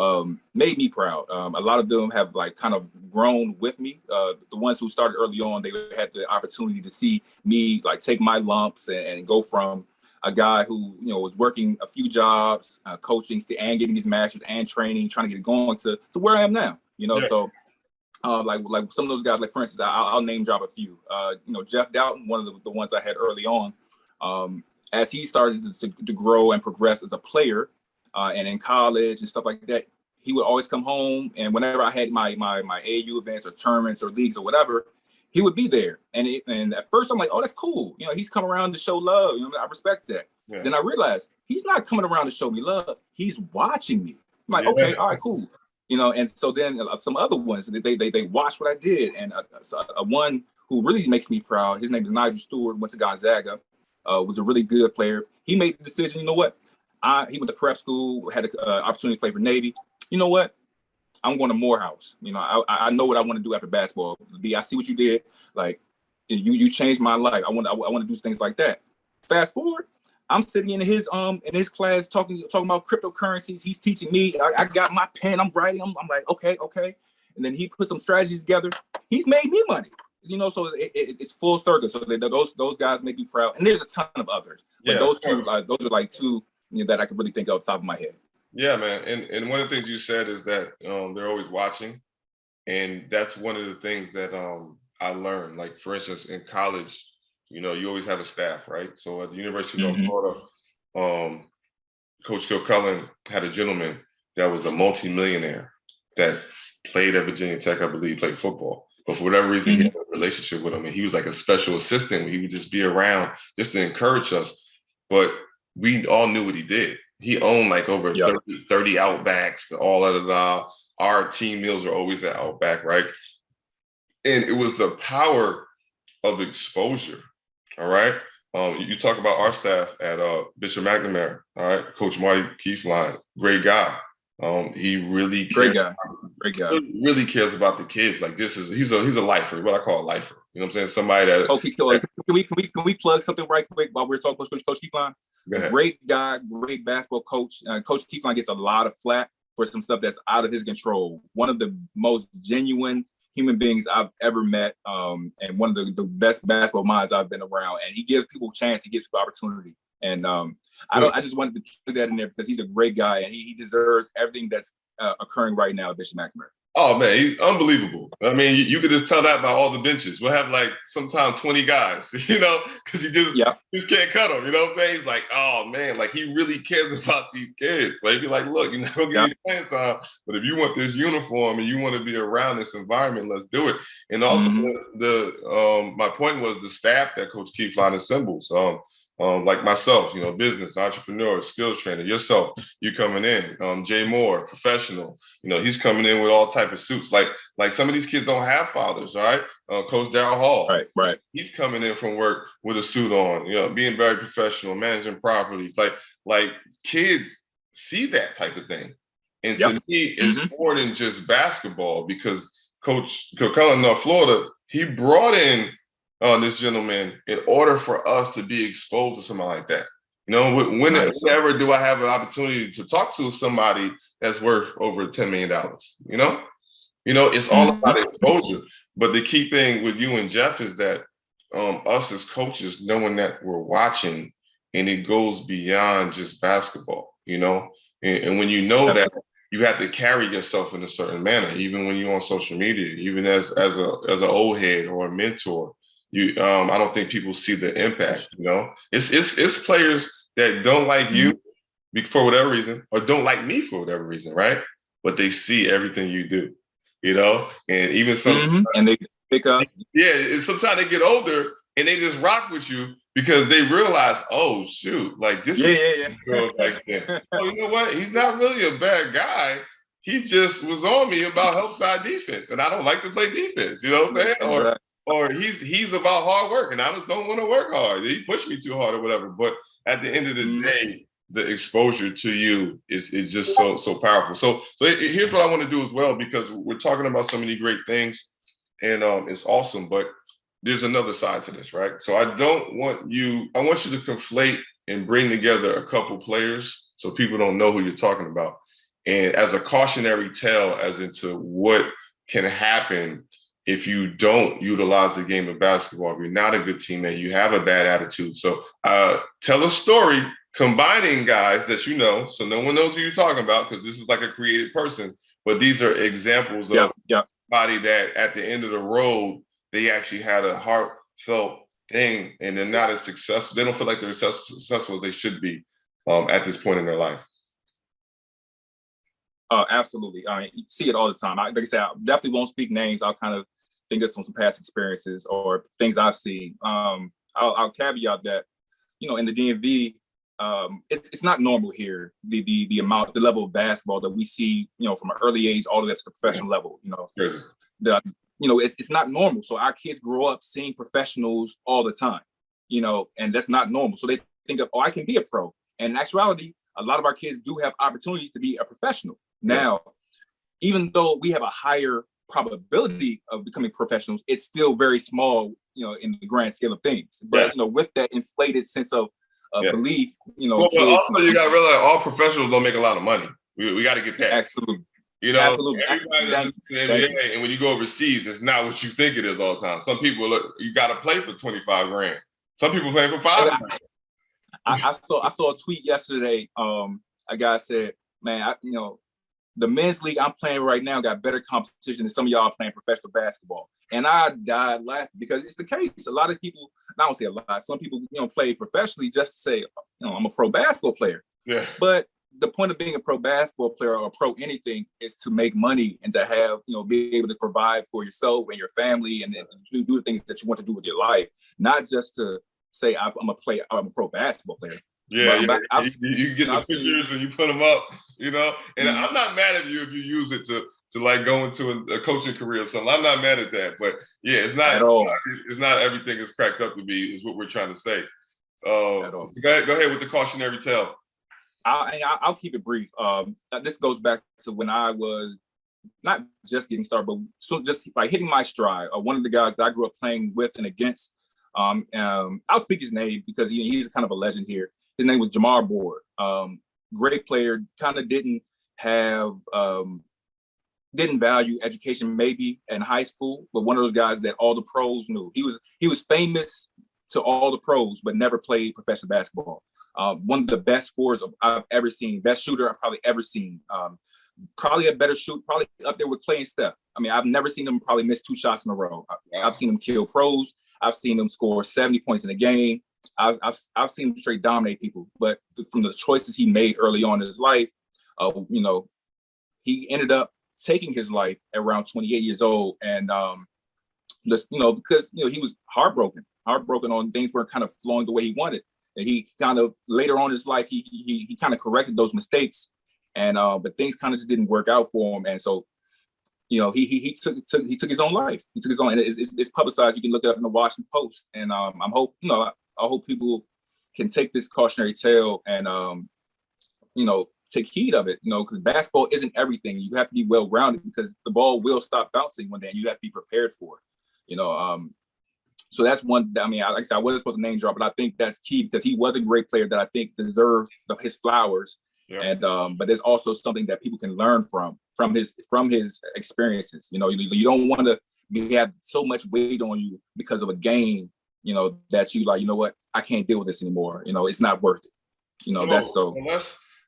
[SPEAKER 2] made me proud. A lot of them have like kind of grown with me. The ones who started early on, they had the opportunity to see me like take my lumps and go from a guy who was working a few jobs, coaching and getting his masters and training, trying to get it going to where I am now.
[SPEAKER 1] Yeah.
[SPEAKER 2] So like some of those guys, like for instance, I'll name drop a few. Jeff Dalton, one of the ones I had early on. As he started to grow and progress as a player, and in college and stuff like that, he would always come home. And whenever I had my AU events or tournaments or leagues or whatever, he would be there. And at first I'm like, oh, that's cool. He's come around to show love. I respect that.
[SPEAKER 1] Yeah.
[SPEAKER 2] Then I realized he's not coming around to show me love. He's watching me. I'm like,
[SPEAKER 1] Yeah.
[SPEAKER 2] okay, all right, cool. And so then some other ones, they watched what I did. And one who really makes me proud, his name is Nigel Stewart, went to Gonzaga. was a really good player. He made the decision, you know what? He went to prep school, had an opportunity to play for Navy. You know what? I'm going to Morehouse. You know, I know what I want to do after basketball. I see what you did. Like, you changed my life. I want to do things like that. Fast forward, I'm sitting in his class talking about cryptocurrencies. He's teaching me. I got my pen. I'm writing. I'm like, okay. And then he put some strategies together. He's made me money. You know, so it's full circle. So those guys make me proud. And there's a ton of others. But those two, those are like two that I could really think of off the top of my head.
[SPEAKER 1] Yeah, man. And one of the things you said is that they're always watching. And that's one of the things that I learned. Like, for instance, in college, you know, you always have a staff, right? So at the University of North Florida, Coach Kilcullen had a gentleman that was a multimillionaire that played at Virginia Tech, I believe, played football. But for whatever reason, he had a relationship with him. And he was like a special assistant. He would just be around just to encourage us. But we all knew what he did. He owned like over 30 Outbacks, all of the our team meals are always at Outback, right? And it was the power of exposure. All right. You talk about our staff at Bishop McNamara, all right, Coach Marty Keefline, great guy. He really
[SPEAKER 2] great guy.
[SPEAKER 1] Really cares about the kids. Like, he's a lifer, what I call a lifer. You know what I'm saying? Somebody that
[SPEAKER 2] can we plug something right quick while we're talking Coach Keefline? Great guy, great basketball coach. Coach Keefline gets a lot of flack for some stuff that's out of his control. One of the most genuine human beings I've ever met, and one of the best basketball minds I've been around. And he gives people a chance, he gives people opportunity. And I just wanted to put that in there because he's a great guy and he deserves everything that's occurring right now at Bishop McNamara.
[SPEAKER 1] Oh man, he's unbelievable. I mean, you could just tell that by all the benches. We'll have like sometimes 20 guys, you know, because he just can't cut them. You know what I'm saying? He's like, oh man, like he really cares about these kids. Like, be like, look, you're not gonna get any playing time, but if you want this uniform and you want to be around this environment, let's do it. And also, my point was the staff that Coach Keefline assembles. Like myself, you know, business, entrepreneur, skills trainer, yourself, you coming in, Jay Moore, professional, you know, he's coming in with all type of suits. Like some of these kids don't have fathers, all right? Coach Darryl Hall,
[SPEAKER 2] right.
[SPEAKER 1] He's coming in from work with a suit on, you know, being very professional, managing properties. Like kids see that type of thing. And to me, it's more than just basketball because Coach Kilcullen, North Florida, he brought in this gentleman in order for us to be exposed to somebody like that. You know, whenever do I have an opportunity to talk to somebody that's worth over $10 million? You know, it's all about exposure. But the key thing with you and Jeff is that us as coaches, knowing that we're watching and it goes beyond just basketball, you know, and when you know that you have to carry yourself in a certain manner, even when you're on social media, even as an old head or a mentor. I don't think people see the impact. You know, it's players that don't like you for whatever reason, or don't like me for whatever reason, right? But they see everything you do, you know, and even some
[SPEAKER 2] and they pick up.
[SPEAKER 1] Yeah, and sometimes they get older and they just rock with you because they realize, oh shoot, like this is back then. Oh, you know what? He's not really a bad guy. He just was on me about help side defense, and I don't like to play defense. You know what I'm saying? Or he's about hard work, and I just don't want to work hard. He pushed me too hard or whatever. But at the end of the day, the exposure to you is just so powerful. So here's what I want to do as well, because we're talking about so many great things, and it's awesome. But there's another side to this, right? So I want you to conflate and bring together a couple players so people don't know who you're talking about, and as a cautionary tale as into what can happen if you don't utilize the game of basketball, if you're not a good teammate, you have a bad attitude. So tell a story combining guys that you know, so no one knows who you're talking about, because this is like a created person, but these are examples of somebody that at the end of the road, they actually had a heartfelt thing and they're not as successful. They don't feel like they're as successful as they should be at this point in their life.
[SPEAKER 2] Absolutely. I mean, you see it all the time. Like I said, I definitely won't speak names. I'll kind of think of some past experiences or things I've seen. I'll caveat that, you know, in the DMV, it's not normal here. The level of basketball that we see, you know, from an early age all the way up to the professional level. You know, it's not normal. So our kids grow up seeing professionals all the time. and that's not normal. So they think of, oh, I can be a pro. And in actuality, a lot of our kids do have opportunities to be a professional. Now, even though we have a higher probability of becoming professionals, it's still very small, in the grand scale of things. But, with that inflated sense of belief,
[SPEAKER 1] well,
[SPEAKER 2] kids.
[SPEAKER 1] Also, you got to realize all professionals don't make a lot of money. We got to get that.
[SPEAKER 2] Absolutely.
[SPEAKER 1] Absolutely. Everybody does the NBA, and when you go overseas, it's not what you think it is all the time. Some people you got to play for 25 grand. Some people play for 5 grand.
[SPEAKER 2] I saw a tweet yesterday. A guy said, "Man, the men's league I'm playing right now got better competition than some of y'all playing professional basketball." And I died laughing because it's the case. A lot of people, I don't say a lot, some people, play professionally just to say, I'm a pro basketball player.
[SPEAKER 1] Yeah.
[SPEAKER 2] But the point of being a pro basketball player or pro anything is to make money and to have, be able to provide for yourself and your family and to do the things that you want to do with your life, not just to say I'm a pro basketball player.
[SPEAKER 1] Yeah, you get the pictures and you put them up, and I'm not mad at you if you use it to like go into a coaching career or something. I'm not mad at that, but it's not at all. It's not everything is cracked up to be, is what we're trying to say. Go ahead with the cautionary tale.
[SPEAKER 2] I'll keep it brief. This goes back to when I was not just getting started, but just like hitting my stride. One of the guys that I grew up playing with and against, I'll speak his name because he's kind of a legend here. His name was Jamar Board. Great player, kind of didn't value education maybe in high school, but one of those guys that all the pros knew. He was famous to all the pros, but never played professional basketball. One of the best scorers I've ever seen, best shooter I've probably ever seen. Probably a better shooter, probably up there with Clay and Steph. I mean, I've never seen him probably miss 2 shots in a row. I've seen him kill pros. I've seen him score 70 points in a game. I've seen him straight dominate people. But from the choices he made early on in his life, he ended up taking his life at around 28 years old, and because he was heartbroken on things weren't kind of flowing the way he wanted. And he kind of later on in his life he kind of corrected those mistakes, and but things kind of just didn't work out for him, and so he took his own life. He took his own, and it's publicized. You can look it up in the Washington Post, and I hope people can take this cautionary tale and take heed of it, because basketball isn't everything. You have to be well-rounded because the ball will stop bouncing one day and you have to be prepared for it, So that's one, like I said, I wasn't supposed to name drop, but I think that's key because he was a great player that I think deserves his flowers. Yeah. And, but there's also something that people can learn from his experiences. You don't want to have so much weight on you because of a game, that you like, what, I can't deal with this anymore. It's not worth it. That's so.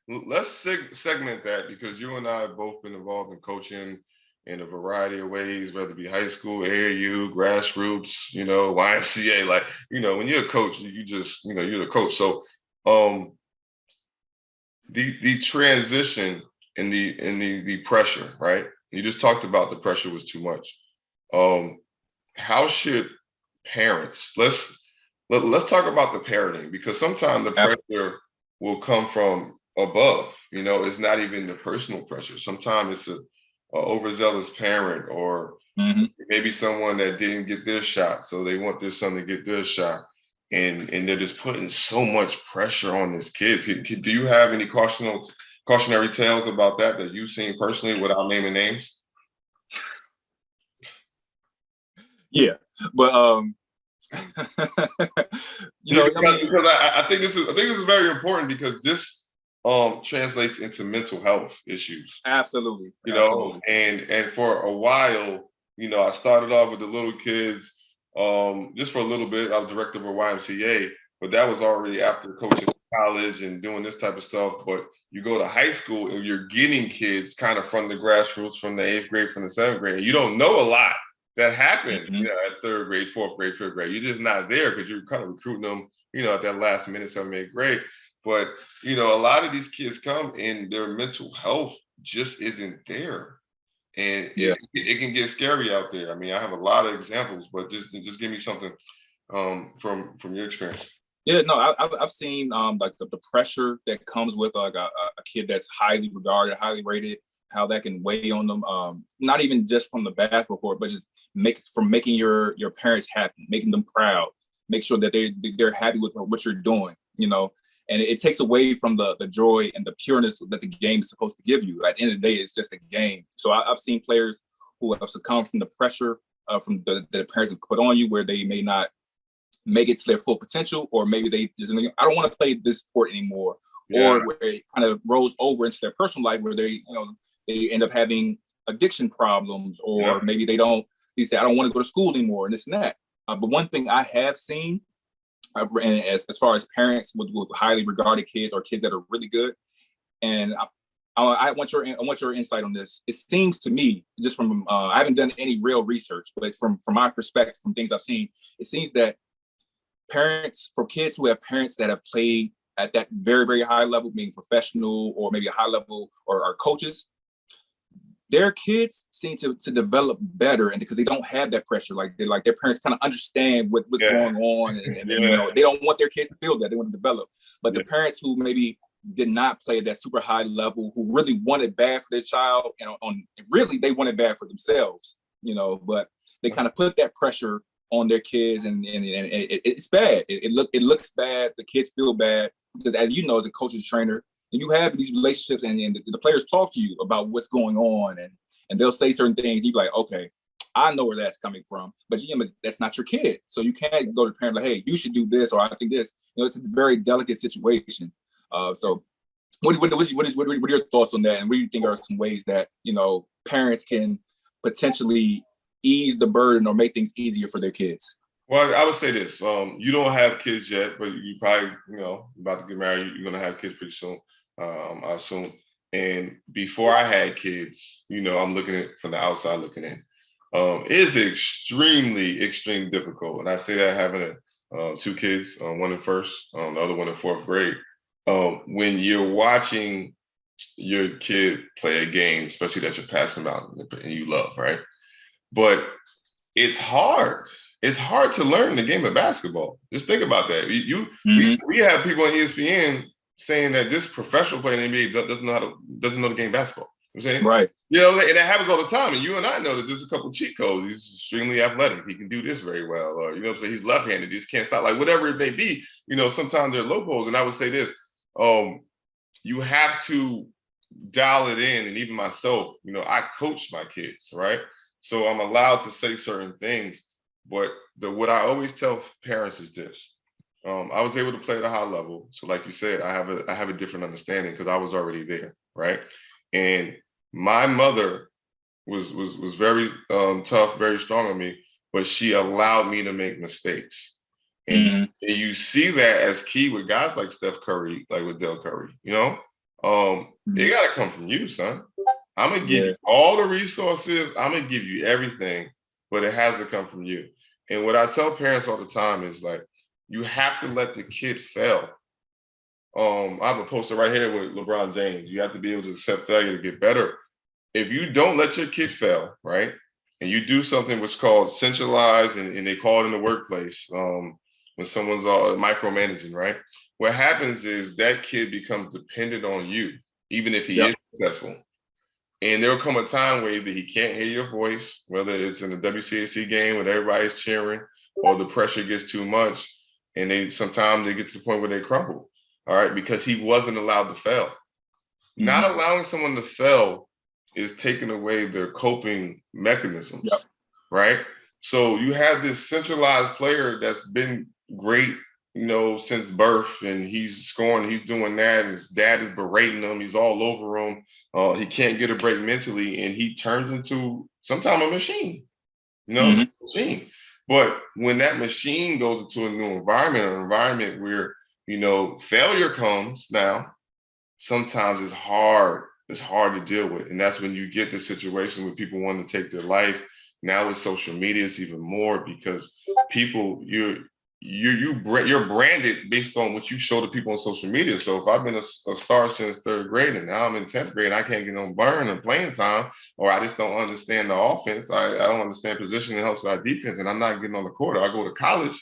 [SPEAKER 1] Let's segment that, because you and I have both been involved in coaching in a variety of ways, whether it be high school, AAU, grassroots, YMCA. Like, when you're a coach, you just, you're the coach. So the transition and the pressure, right? You just talked about the pressure was too much. How should parents, let's talk about the parenting, because sometimes the pressure will come from above. It's not even the personal pressure. Sometimes it's a overzealous parent, or maybe someone that didn't get their shot, so they want their son to get their shot, and they're just putting so much pressure on these kids. Do you have any cautionary tales about that you've seen personally, without naming names?
[SPEAKER 2] Yeah, but
[SPEAKER 1] because I think this is very important, because this translates into mental health issues.
[SPEAKER 2] Absolutely.
[SPEAKER 1] And for a while, I started off with the little kids, just for a little bit. I was director of a YMCA, but that was already after coaching college and doing this type of stuff. But you go to high school and you're getting kids kind of from the grassroots, from the 8th grade, from the 7th grade. And you don't know a lot that happened at 3rd grade, 4th grade, 5th grade. You're just not there because you're kind of recruiting them, at that last minute, 7th, 8th grade. But, a lot of these kids come and their mental health just isn't there. And it can get scary out there. I mean, I have a lot of examples, but just give me something from your experience.
[SPEAKER 2] Yeah, no, I've seen like the pressure that comes with like a kid that's highly regarded, highly rated, how that can weigh on them. Not even just from the basketball court, but just making your parents happy, making them proud. make sure that they're happy with what you're doing, you know. And it takes away from the joy and the pureness that the game is supposed to give you. At the end of the day, it's just a game. So I've seen players who have succumbed from the pressure from the parents have put on you, where they may not make it to their full potential, or maybe they just, I don't want to play this sport anymore, or where it kind of rolls over into their personal life, where they, they end up having addiction problems, or maybe they say, I don't want to go to school anymore, and this and that. But one thing I have seen, and as far as parents with highly regarded kids or kids that are really good, and I want your insight on this. It seems to me, just from I haven't done any real research, but from my perspective, from things I've seen, it seems that for kids who have parents that have played at that very, very high level, being professional or maybe a high level or coaches, their kids seem to develop better, and because they don't have that pressure, like their parents kind of understand what's going on, and they don't want their kids to feel that, they want to develop. But the parents who maybe did not play at that super high level, who really wanted bad for their child, really they wanted bad for themselves, but they kind of put that pressure on their kids, and it's bad. It looks bad. The kids feel bad because, as you know, as a coach and trainer, and you have these relationships, and the players talk to you about what's going on, and they'll say certain things. You're like, okay, I know where that's coming from, but that's not your kid. So you can't go to the parent like, hey, you should do this, or I think this. It's a very delicate situation. So what are your thoughts on that? And what do you think are some ways that, parents can potentially ease the burden or make things easier for their kids?
[SPEAKER 1] Well, I would say this. You don't have kids yet, but you probably, about to get married. You're going to have kids pretty soon, I assume. And before I had kids, I'm looking at from the outside looking in. It is extremely, extremely difficult. And I say that having two kids, one in first, the other one in fourth grade. When you're watching your kid play a game, especially that you're passionate about and you love, right? But it's hard. It's hard to learn the game of basketball. Just think about that. We have people on ESPN saying that this professional player in the NBA doesn't know the game of basketball. You know what I'm saying?
[SPEAKER 2] Right.
[SPEAKER 1] And that happens all the time. And you and I know that there's a couple of cheat codes. He's extremely athletic. He can do this very well. Or, what I'm saying? He's left-handed. He just can't stop. Like, whatever it may be, sometimes they're lopos. And I would say this, you have to dial it in. And even myself, I coach my kids, right? So I'm allowed to say certain things. But what I always tell parents is this. I was able to play at a high level. So like you said, I have a different understanding because I was already there, right? And my mother was very tough, very strong on me, but she allowed me to make mistakes. And you see that as key with guys like Steph Curry, like with Del Curry, They got to come from you, son. I'm going to give you all the resources. I'm going to give you everything, but it has to come from you. And what I tell parents all the time is like, you have to let the kid fail. I have a poster right here with LeBron James. You have to be able to accept failure to get better. If you don't let your kid fail, right, and you do something what's called centralized, and they call it in the workplace, when someone's micromanaging, right, what happens is that kid becomes dependent on you, even if he is successful. And there'll come a time where either he can't hear your voice, whether it's in the WCAC game when everybody's cheering, or the pressure gets too much, and sometimes they get to the point where they crumble, all right, because he wasn't allowed to fail. Not allowing someone to fail is taking away their coping mechanisms, right? So you have this centralized player that's been great, since birth, and he's scoring, he's doing that, and his dad is berating him, he's all over him. He can't get a break mentally, and he turns into sometimes a machine, machine. But when that machine goes into a new environment, an environment where, failure comes now, sometimes it's hard. It's hard to deal with. And that's when you get the situation where people want to take their life. Now with social media, it's even more because people, you're branded based on what you show to people on social media. So if I've been a star since third grade and now I'm in 10th grade and I can't get no burn and playing time, or I just don't understand the offense, I don't understand position that helps our defense, and I'm not getting on the court, or I go to college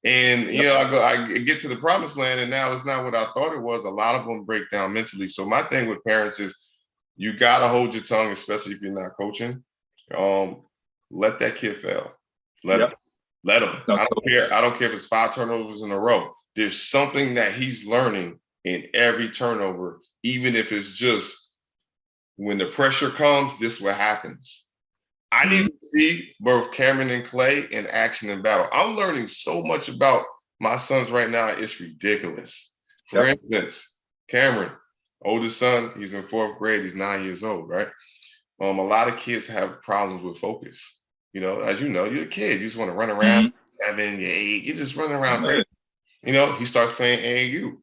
[SPEAKER 1] and I get to the promised land and now it's not what I thought it was. A lot of them break down mentally. So my thing with parents is you got to hold your tongue, especially if you're not coaching. Let that kid fail. Let it. Let him.
[SPEAKER 2] No,
[SPEAKER 1] I don't care. I don't care if it's 5 turnovers in a row. There's something that he's learning in every turnover, even if it's just when the pressure comes, this is what happens. I need to see both Cameron and Clay in action and battle. I'm learning so much about my sons right now. It's ridiculous. For instance, Cameron, oldest son, he's in 4th grade. He's 9 years old, right? A lot of kids have problems with focus. You know, as you know, you're a kid. You just want to run around. 7, you're 8. You're just running around crazy. You know, he starts playing AAU.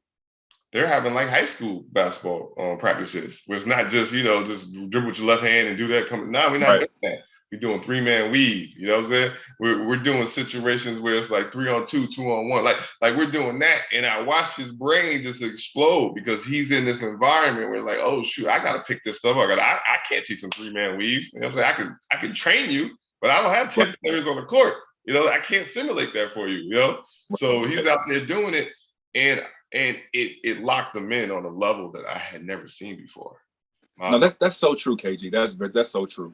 [SPEAKER 1] They're having like high school basketball practices, where it's not just, you know, just dribble with your left hand and do that. No, we're not doing that. We're doing 3-man weave. You know what I'm saying? We're doing situations where it's like 3-on-2, 2-on-1. Like we're doing that. And I watched his brain just explode because he's in this environment where it's like, oh shoot, I gotta pick this stuff up. I can't teach him 3-man weave. You know what I'm saying? I can train you, but I don't have 10 players on the court. You know, I can't simulate that for you, you know? So he's out there doing it, and it locked them in on a level that I had never seen before.
[SPEAKER 2] No, that's so true, KG. That's so true.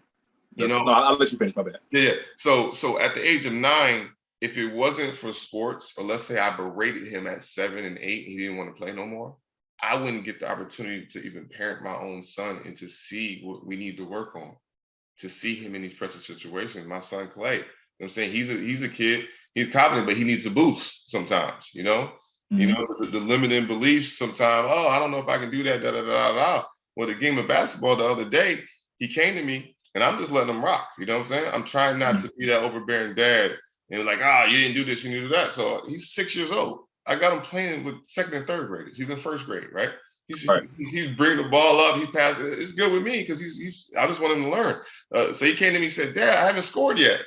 [SPEAKER 2] You know, no, I'll let you finish. My bad.
[SPEAKER 1] Yeah. So at the age of 9, if it wasn't for sports, or let's say I berated him at 7 and 8, he didn't want to play no more, I wouldn't get the opportunity to even parent my own son and to see what we need to work on, to see him in these pressure situations. My son Clay, you know what I'm saying, he's a kid, he's confident, but he needs a boost sometimes, you know. You know, the limiting beliefs sometimes, oh, I don't know if I can do that, da da da da. Well, the game of basketball the other day, he came to me and I'm just letting him rock. You know what I'm saying? I'm trying not to be that overbearing dad and like, you didn't do this, you didn't do that. So he's 6 years old. I got him playing with 2nd and 3rd graders. He's in 1st grade, right? He's bringing the ball up. He passed. It's good with me because I just want him to learn. So he came to me and said, Dad, I haven't scored yet.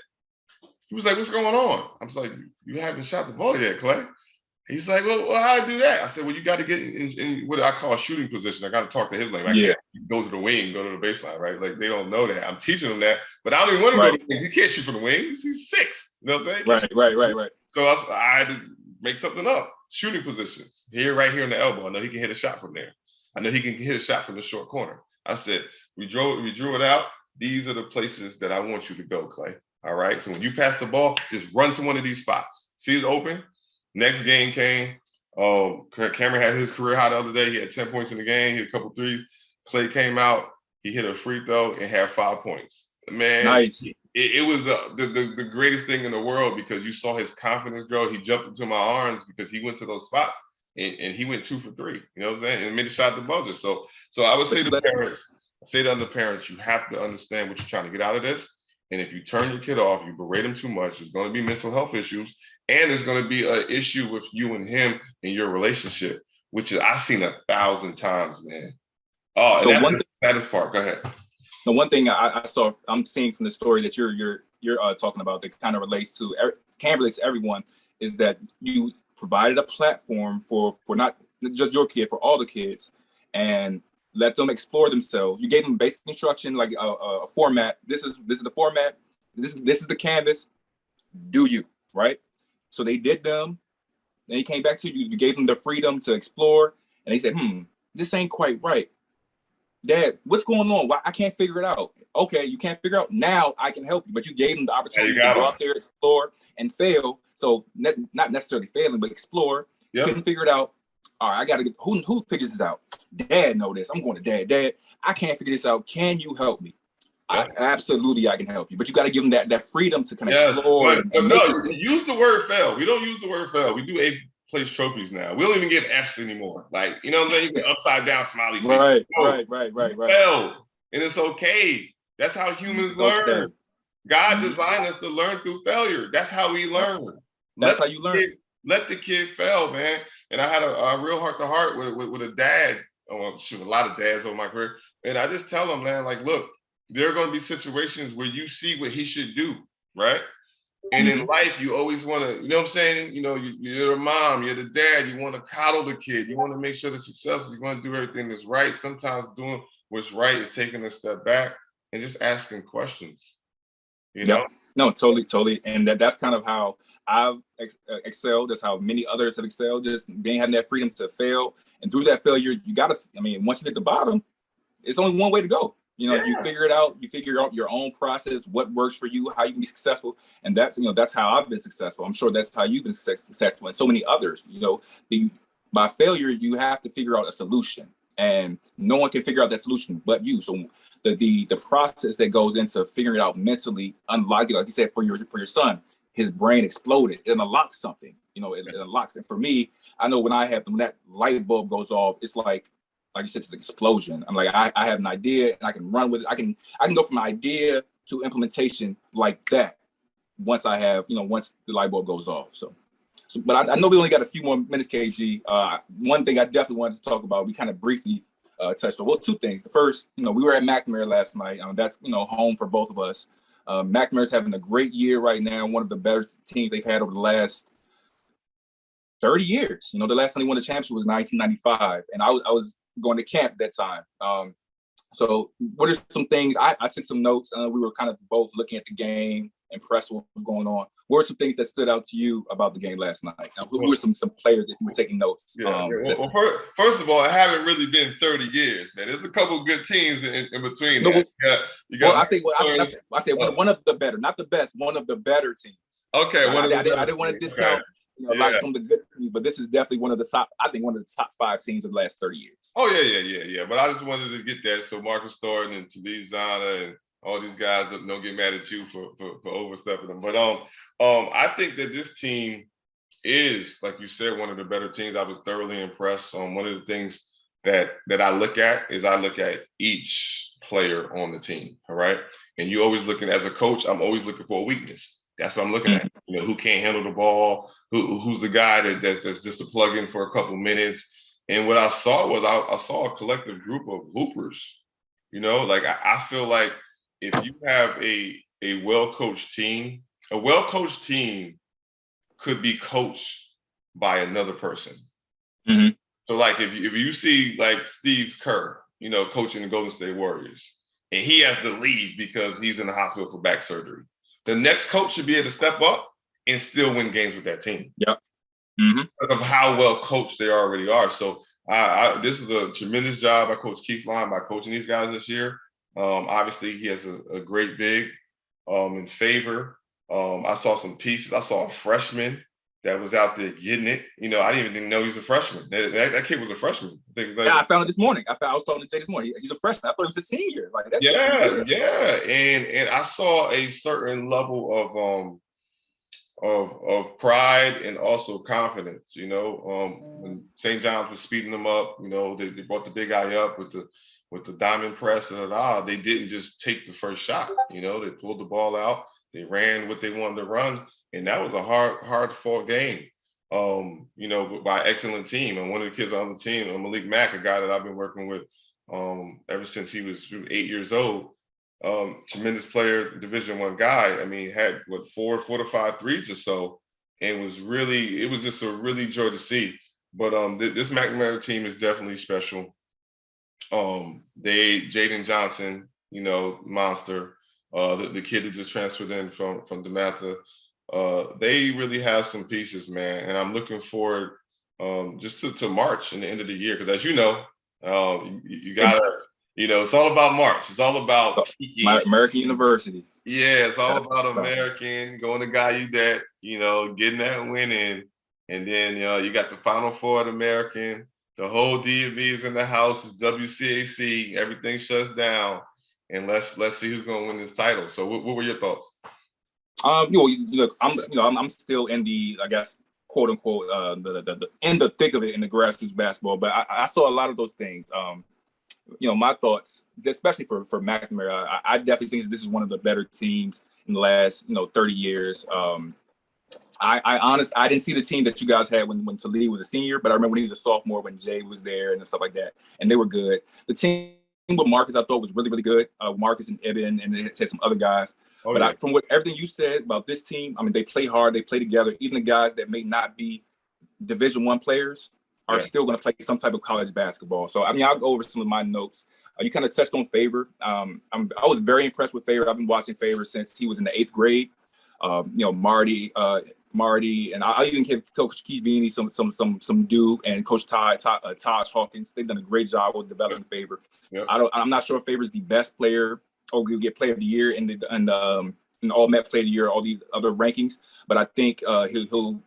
[SPEAKER 1] He was like, what's going on? I was like, you haven't shot the ball yet, Clay. He's like, well, how do I do that? I said, well, you got to get in what I call shooting position. I got to talk to his language. I can't go to the wing, go to the baseline, right? Like, they don't know that. I'm teaching them that, but I don't even want him to go to the wing. He can't shoot from the wing. He's 6. You know what I'm saying?
[SPEAKER 2] Right.
[SPEAKER 1] So I had to make something up. Shooting positions. Right here in the elbow. I know he can hit a shot from there. I know he can hit a shot from the short corner. I said, we drew it out. These are the places that I want you to go, Clay. All right? So when you pass the ball, just run to one of these spots. See it open? Next game came. Cameron had his career high the other day. He had 10 points in the game. He had a couple threes. Clay came out. He hit a free throw and had 5 points. Man,
[SPEAKER 2] nice.
[SPEAKER 1] It was the greatest thing in the world because you saw his confidence grow. He jumped into my arms because he went to those spots and he went 2 for 3. You know what I'm saying? And made a shot at the buzzer. So I would say to parents, other parents, you have to understand what you're trying to get out of this. And if you turn your kid off, you berate him too much, there's going to be mental health issues. And there's going to be an issue with you and him in your relationship, which is I've seen 1,000 times, man. Oh, so that's the saddest part. Go ahead.
[SPEAKER 2] The one thing I saw, I'm seeing from the story that you're talking about that kind of relates to, can relate to everyone, is that you provided a platform for not just your kid, for all the kids, and let them explore themselves. You gave them basic instruction, like a format. This is the format. This is the canvas. Do you, right? So they did them. Then he came back to you. You gave them the freedom to explore. And they said, this ain't quite right. Dad, what's going on? Why I can't figure it out? Okay, you can't figure it out. Now I can help you. But you gave them the opportunity to go out there, explore, and fail. So not necessarily failing, but explore. Yep. Couldn't figure it out. All right, I got to get, who figures this out? Dad know this. I'm going to Dad. Dad, I can't figure this out. Can you help me? Absolutely, I can help you, but you got to give them that freedom to kind of explore.
[SPEAKER 1] But no, use the word fail. We don't use the word fail. We do 8th place trophies now. We don't even give F's anymore. Like, you know what I'm saying? You get upside down smiley face.
[SPEAKER 2] Right.
[SPEAKER 1] Failed, and it's okay. That's how humans learn. Okay. God designed us to learn through failure. That's how we learn.
[SPEAKER 2] That's how you learn.
[SPEAKER 1] Let the kid fail, man. And I had a real heart-to-heart with a dad. A lot of dads over my career, and I just tell them, man, like, look. There are going to be situations where you see what he should do, right? And in life, you always want to, you know what I'm saying? You know, you're a mom, you're the dad, you want to coddle the kid, you want to make sure they're successful, you want to do everything that's right. Sometimes doing what's right is taking a step back and just asking questions, you know?
[SPEAKER 2] No, totally. And that's kind of how I've excelled. That's how many others have excelled, just having that freedom to fail. And through that failure, you got to, once you hit the bottom, it's only one way to go. You know, you figure it out. You figure out your own process, what works for you, how you can be successful, and that's how I've been successful. I'm sure that's how you've been successful, and so many others. You know, by failure, you have to figure out a solution, and no one can figure out that solution but you. So the process that goes into figuring it out mentally, like you said, for your son, his brain exploded. It unlocks something. You know, it unlocks. And for me, I know when that light bulb goes off, it's like you said, it's an explosion. I'm like, I have an idea and I can run with it. I can go from idea to implementation like that once once the light bulb goes off. So but I know we only got a few more minutes, KG. One thing I definitely wanted to talk about, we kind of briefly touched on. Well, two things. The first, we were at McNamara last night. That's, home for both of us. McNamara's having a great year right now. One of the better teams they've had over the last 30 years. The last time they won the championship was 1995. And I was going to camp at that time. So what are some things, I took some notes. We were kind of both looking at the game, impressed with what was going on. What were some things that stood out to you about the game last night? Who were some players that you were taking notes?
[SPEAKER 1] First of all, it haven't really been 30 years, man. There's a couple of good teams in between.
[SPEAKER 2] I say one of the better, not the best, one of the better teams.
[SPEAKER 1] Okay.
[SPEAKER 2] I didn't want to discount like some of the good teams, but this is definitely one of the top 5 teams of the last 30 years.
[SPEAKER 1] Oh, yeah. But I just wanted to get that. So Marcus Thornton and Talib Zana and all these guys don't get mad at you for overstepping them. But I think that this team is, like you said, one of the better teams. I was thoroughly impressed. One of the things that I look at each player on the team. All right. And you always looking, as a coach, I'm always looking for a weakness. That's what I'm looking at. Who can't handle the ball, who's the guy that's just a plug-in for a couple minutes. And what I saw was I saw a collective group of hoopers. I feel like if you have a well-coached team, a well-coached team could be coached by another person.
[SPEAKER 2] Mm-hmm.
[SPEAKER 1] So like if you see like Steve Kerr, coaching the Golden State Warriors, and he has to leave because he's in the hospital for back surgery, the next coach should be able to step up and still win games with that team.
[SPEAKER 2] Yep. Mm-hmm.
[SPEAKER 1] Of how well coached they already are. So this is a tremendous job by Coach Keith Line by coaching these guys this year. Obviously, he has a great big in favor. I saw some pieces. I saw a freshman that was out there getting it. I didn't even know he was a freshman. That kid was a freshman.
[SPEAKER 2] I found it this morning. I was talking to Jay this morning. He's a freshman. I thought he was a senior.
[SPEAKER 1] Yeah. And I saw a certain level of pride and also confidence. When St. John's was speeding them up, they brought the big guy up with the diamond press and they didn't just take the first shot. They pulled the ball out. They ran what they wanted to run. And that was a hard fought game, by an excellent team. And one of the kids on the team, Malik Mack, a guy that I've been working with ever since he was 8 years old, tremendous player, Division I guy. I mean, had 4 to 5 threes or so, and it was just a really joy to see. But this McNamara team is definitely special. Jaden Johnson, monster, the kid that just transferred in from DeMatha. They really have some pieces, man, and I'm looking forward just to March and the end of the year, because as you know, you gotta, it's all about March. It's all about
[SPEAKER 2] American University.
[SPEAKER 1] Yeah, it's all about American, going to Gallaudet, getting that win in, and then you got the Final Four at American. The whole D&B is in the house. It's WCAC. Everything shuts down, and let's see who's going to win this title. So, what were your thoughts?
[SPEAKER 2] Look, I'm still in the, I guess, quote unquote, the in the thick of it in the grassroots basketball. But I saw a lot of those things. My thoughts, especially for McNamara, I definitely think this is one of the better teams in the last 30 years. I didn't see the team that you guys had when Talib was a senior, but I remember when he was a sophomore, when Jay was there and stuff like that, and they were good. The team with Marcus, I thought, was really, really good. Marcus and Ibn, and they had some other guys. From everything you said about this team, I mean, they play hard, they play together. Even the guys that may not be Division I players are still going to play some type of college basketball. So, I mean, I'll go over some of my notes. You kind of touched on Favor. I was very impressed with Favor. I've been watching Favor since he was in the 8th grade. Marty Marty, and I even give Coach Keith Beanie some due, and Coach Taj Hawkins. They've done a great job with developing Favor.
[SPEAKER 1] Yep.
[SPEAKER 2] I'm not sure if Favor's the best player or will get Player of the Year in All Met Player of the Year, all these other rankings, but I think he'll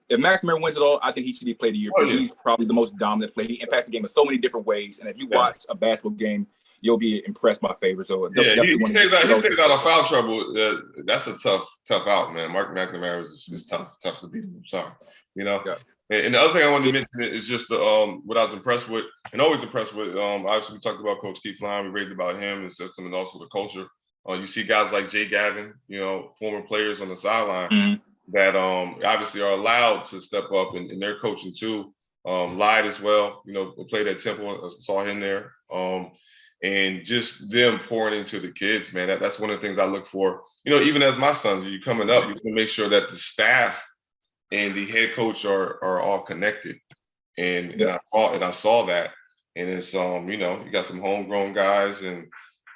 [SPEAKER 2] if McNamara wins it all, I think he should be Player of the Year because he's probably the most dominant player. He impacts the game in so many different ways, and if you watch a basketball game, you'll be impressed by Favor. So
[SPEAKER 1] he stays out of foul trouble. That's a tough out, man. Mark McNamara is tough to beat him. I'm sorry, Yeah. And the other thing I wanted to mention is just the what I was impressed with, and always impressed with. Obviously, we talked about Coach Keith Line. We raved about him and system, and also the culture. You see guys like Jay Gavin, former players on the sideline that obviously are allowed to step up, and they're coaching too. Lied as well, played at Temple. I saw him there. And just them pouring into the kids, man. That's one of the things I look for. Even as my sons, you coming up, you can make sure that the staff and the head coach are all connected. And I saw that. And it's you got some homegrown guys and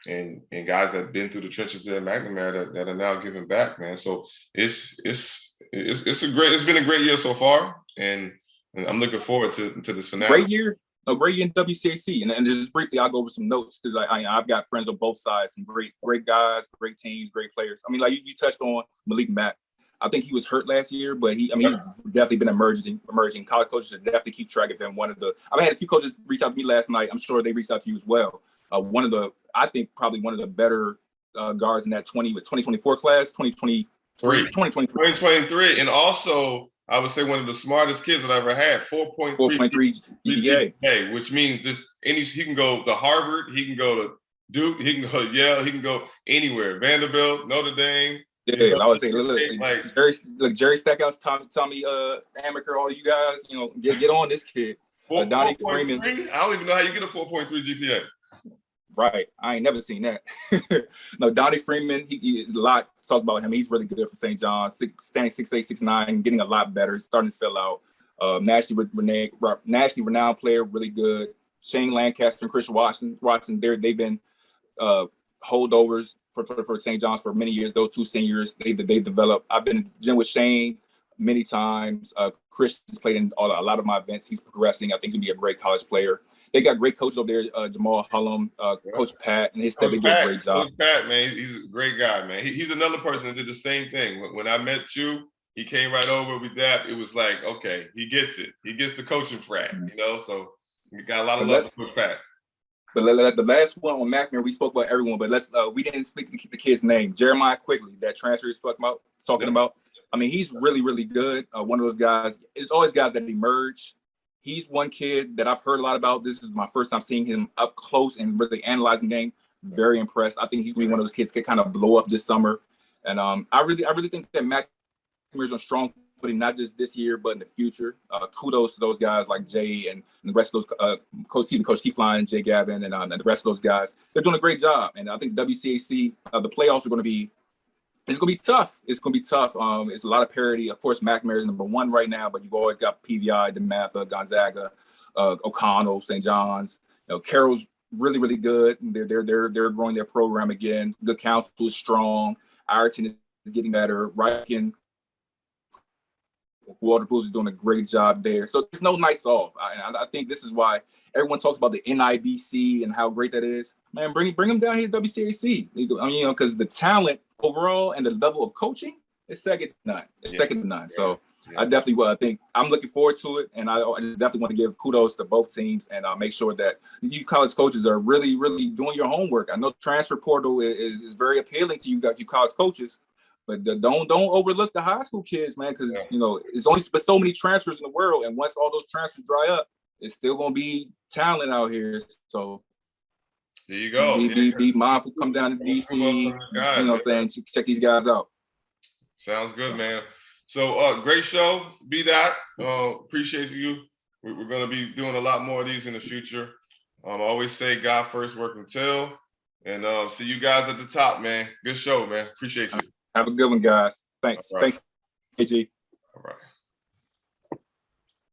[SPEAKER 1] guys that have been through the trenches there at McNamara that are now giving back, man. So it's been a great year so far, and I'm looking forward to this finale.
[SPEAKER 2] Great year in WCAC, and just briefly, I'll go over some notes because I've got friends on both sides, some great guys, great teams, great players. I mean, like you touched on Malik Mack. I think he was hurt last year, but he's definitely been emerging. College coaches should definitely keep track of him. I had a few coaches reach out to me last night. I'm sure they reached out to you as well. I think probably one of the better guards in that 2024 class, 2023.
[SPEAKER 1] And also, I would say one of the smartest kids that I ever had, 4.3 GPA, which means he can go to Harvard, he can go to Duke, he can go to Yale, he can go anywhere. Vanderbilt, Notre Dame.
[SPEAKER 2] Yeah, I would say, Jerry Stackhouse, Tommy Amaker, all you guys, get on this kid. Donnie Freeman.
[SPEAKER 1] I don't even know how you get a 4.3 GPA.
[SPEAKER 2] Right, I ain't never seen that. No, Donnie Freeman, he a lot talked about him. He's really good from St. John's, standing 6'8", 6'9", getting a lot better. He's starting to fill out. Nationally renowned player, really good. Shane Lancaster and Christian Watson, they've been holdovers for St. John's for many years. Those two seniors, they developed. I've been in the gym with Shane many times. Christian's played in a lot of my events. He's progressing. I think he's gonna be a great college player. They got great coaches over there, Jamal Hullum, Coach Pat, and his staff. They do a great job.
[SPEAKER 1] Coach Pat, man, he's a great guy, man. He's another person that did the same thing. When I met you, he came right over with that. It was like, okay, he gets it. He gets the coaching frat, So we got a lot of love for Coach Pat.
[SPEAKER 2] But the last one on McNamara, we spoke about everyone, but we didn't speak the kid's name, Jeremiah Quigley, that transfer he's talking about. I mean, he's really, really good. One of those guys. It's always guys that emerge. He's one kid that I've heard a lot about. This is my first time seeing him up close and really analyzing game. Very impressed. I think he's gonna be one of those kids that kind of blow up this summer. And I really think that McNamara's on strong footing, not just this year, but in the future. Kudos to those guys like Jay and the rest of those Coach Keith Line, Jay Gavin, and the rest of those guys. They're doing a great job. And I think WCAC, the playoffs are going to be. It's going to be tough. It's a lot of parity. Of course, McNamara is number one right now, but you've always got PVI, DeMatha, Gonzaga, O'Connell, St. John's. Carroll's really, really good. They're growing their program again. Good counsel is strong. Ireton is getting better. Riken, Waterpool is doing a great job there. So there's no nights off. I think this is why everyone talks about the NIBC and how great that is. Man, bring them down here to WCAC. I mean, because the talent overall and the level of coaching is second to none. So I definitely think I'm looking forward to it, and I just definitely want to give kudos to both teams and make sure that you college coaches are really, really doing your homework. I know transfer portal is very appealing to you college coaches, but don't overlook the high school kids, man, because it's only so many transfers in the world, and once all those transfers dry up, it's still gonna be talent out here. So
[SPEAKER 1] there you go.
[SPEAKER 2] Be mindful. Come down to DC. Check these guys out.
[SPEAKER 1] Sounds good, man. So great show. B-Dot. Appreciate you. We're gonna be doing a lot more of these in the future. I always say God first, work until, and see you guys at the top, man. Good show, man. Appreciate you.
[SPEAKER 2] Have a good one, guys. Thanks.
[SPEAKER 1] Right.
[SPEAKER 2] Thanks, KG.
[SPEAKER 1] All right.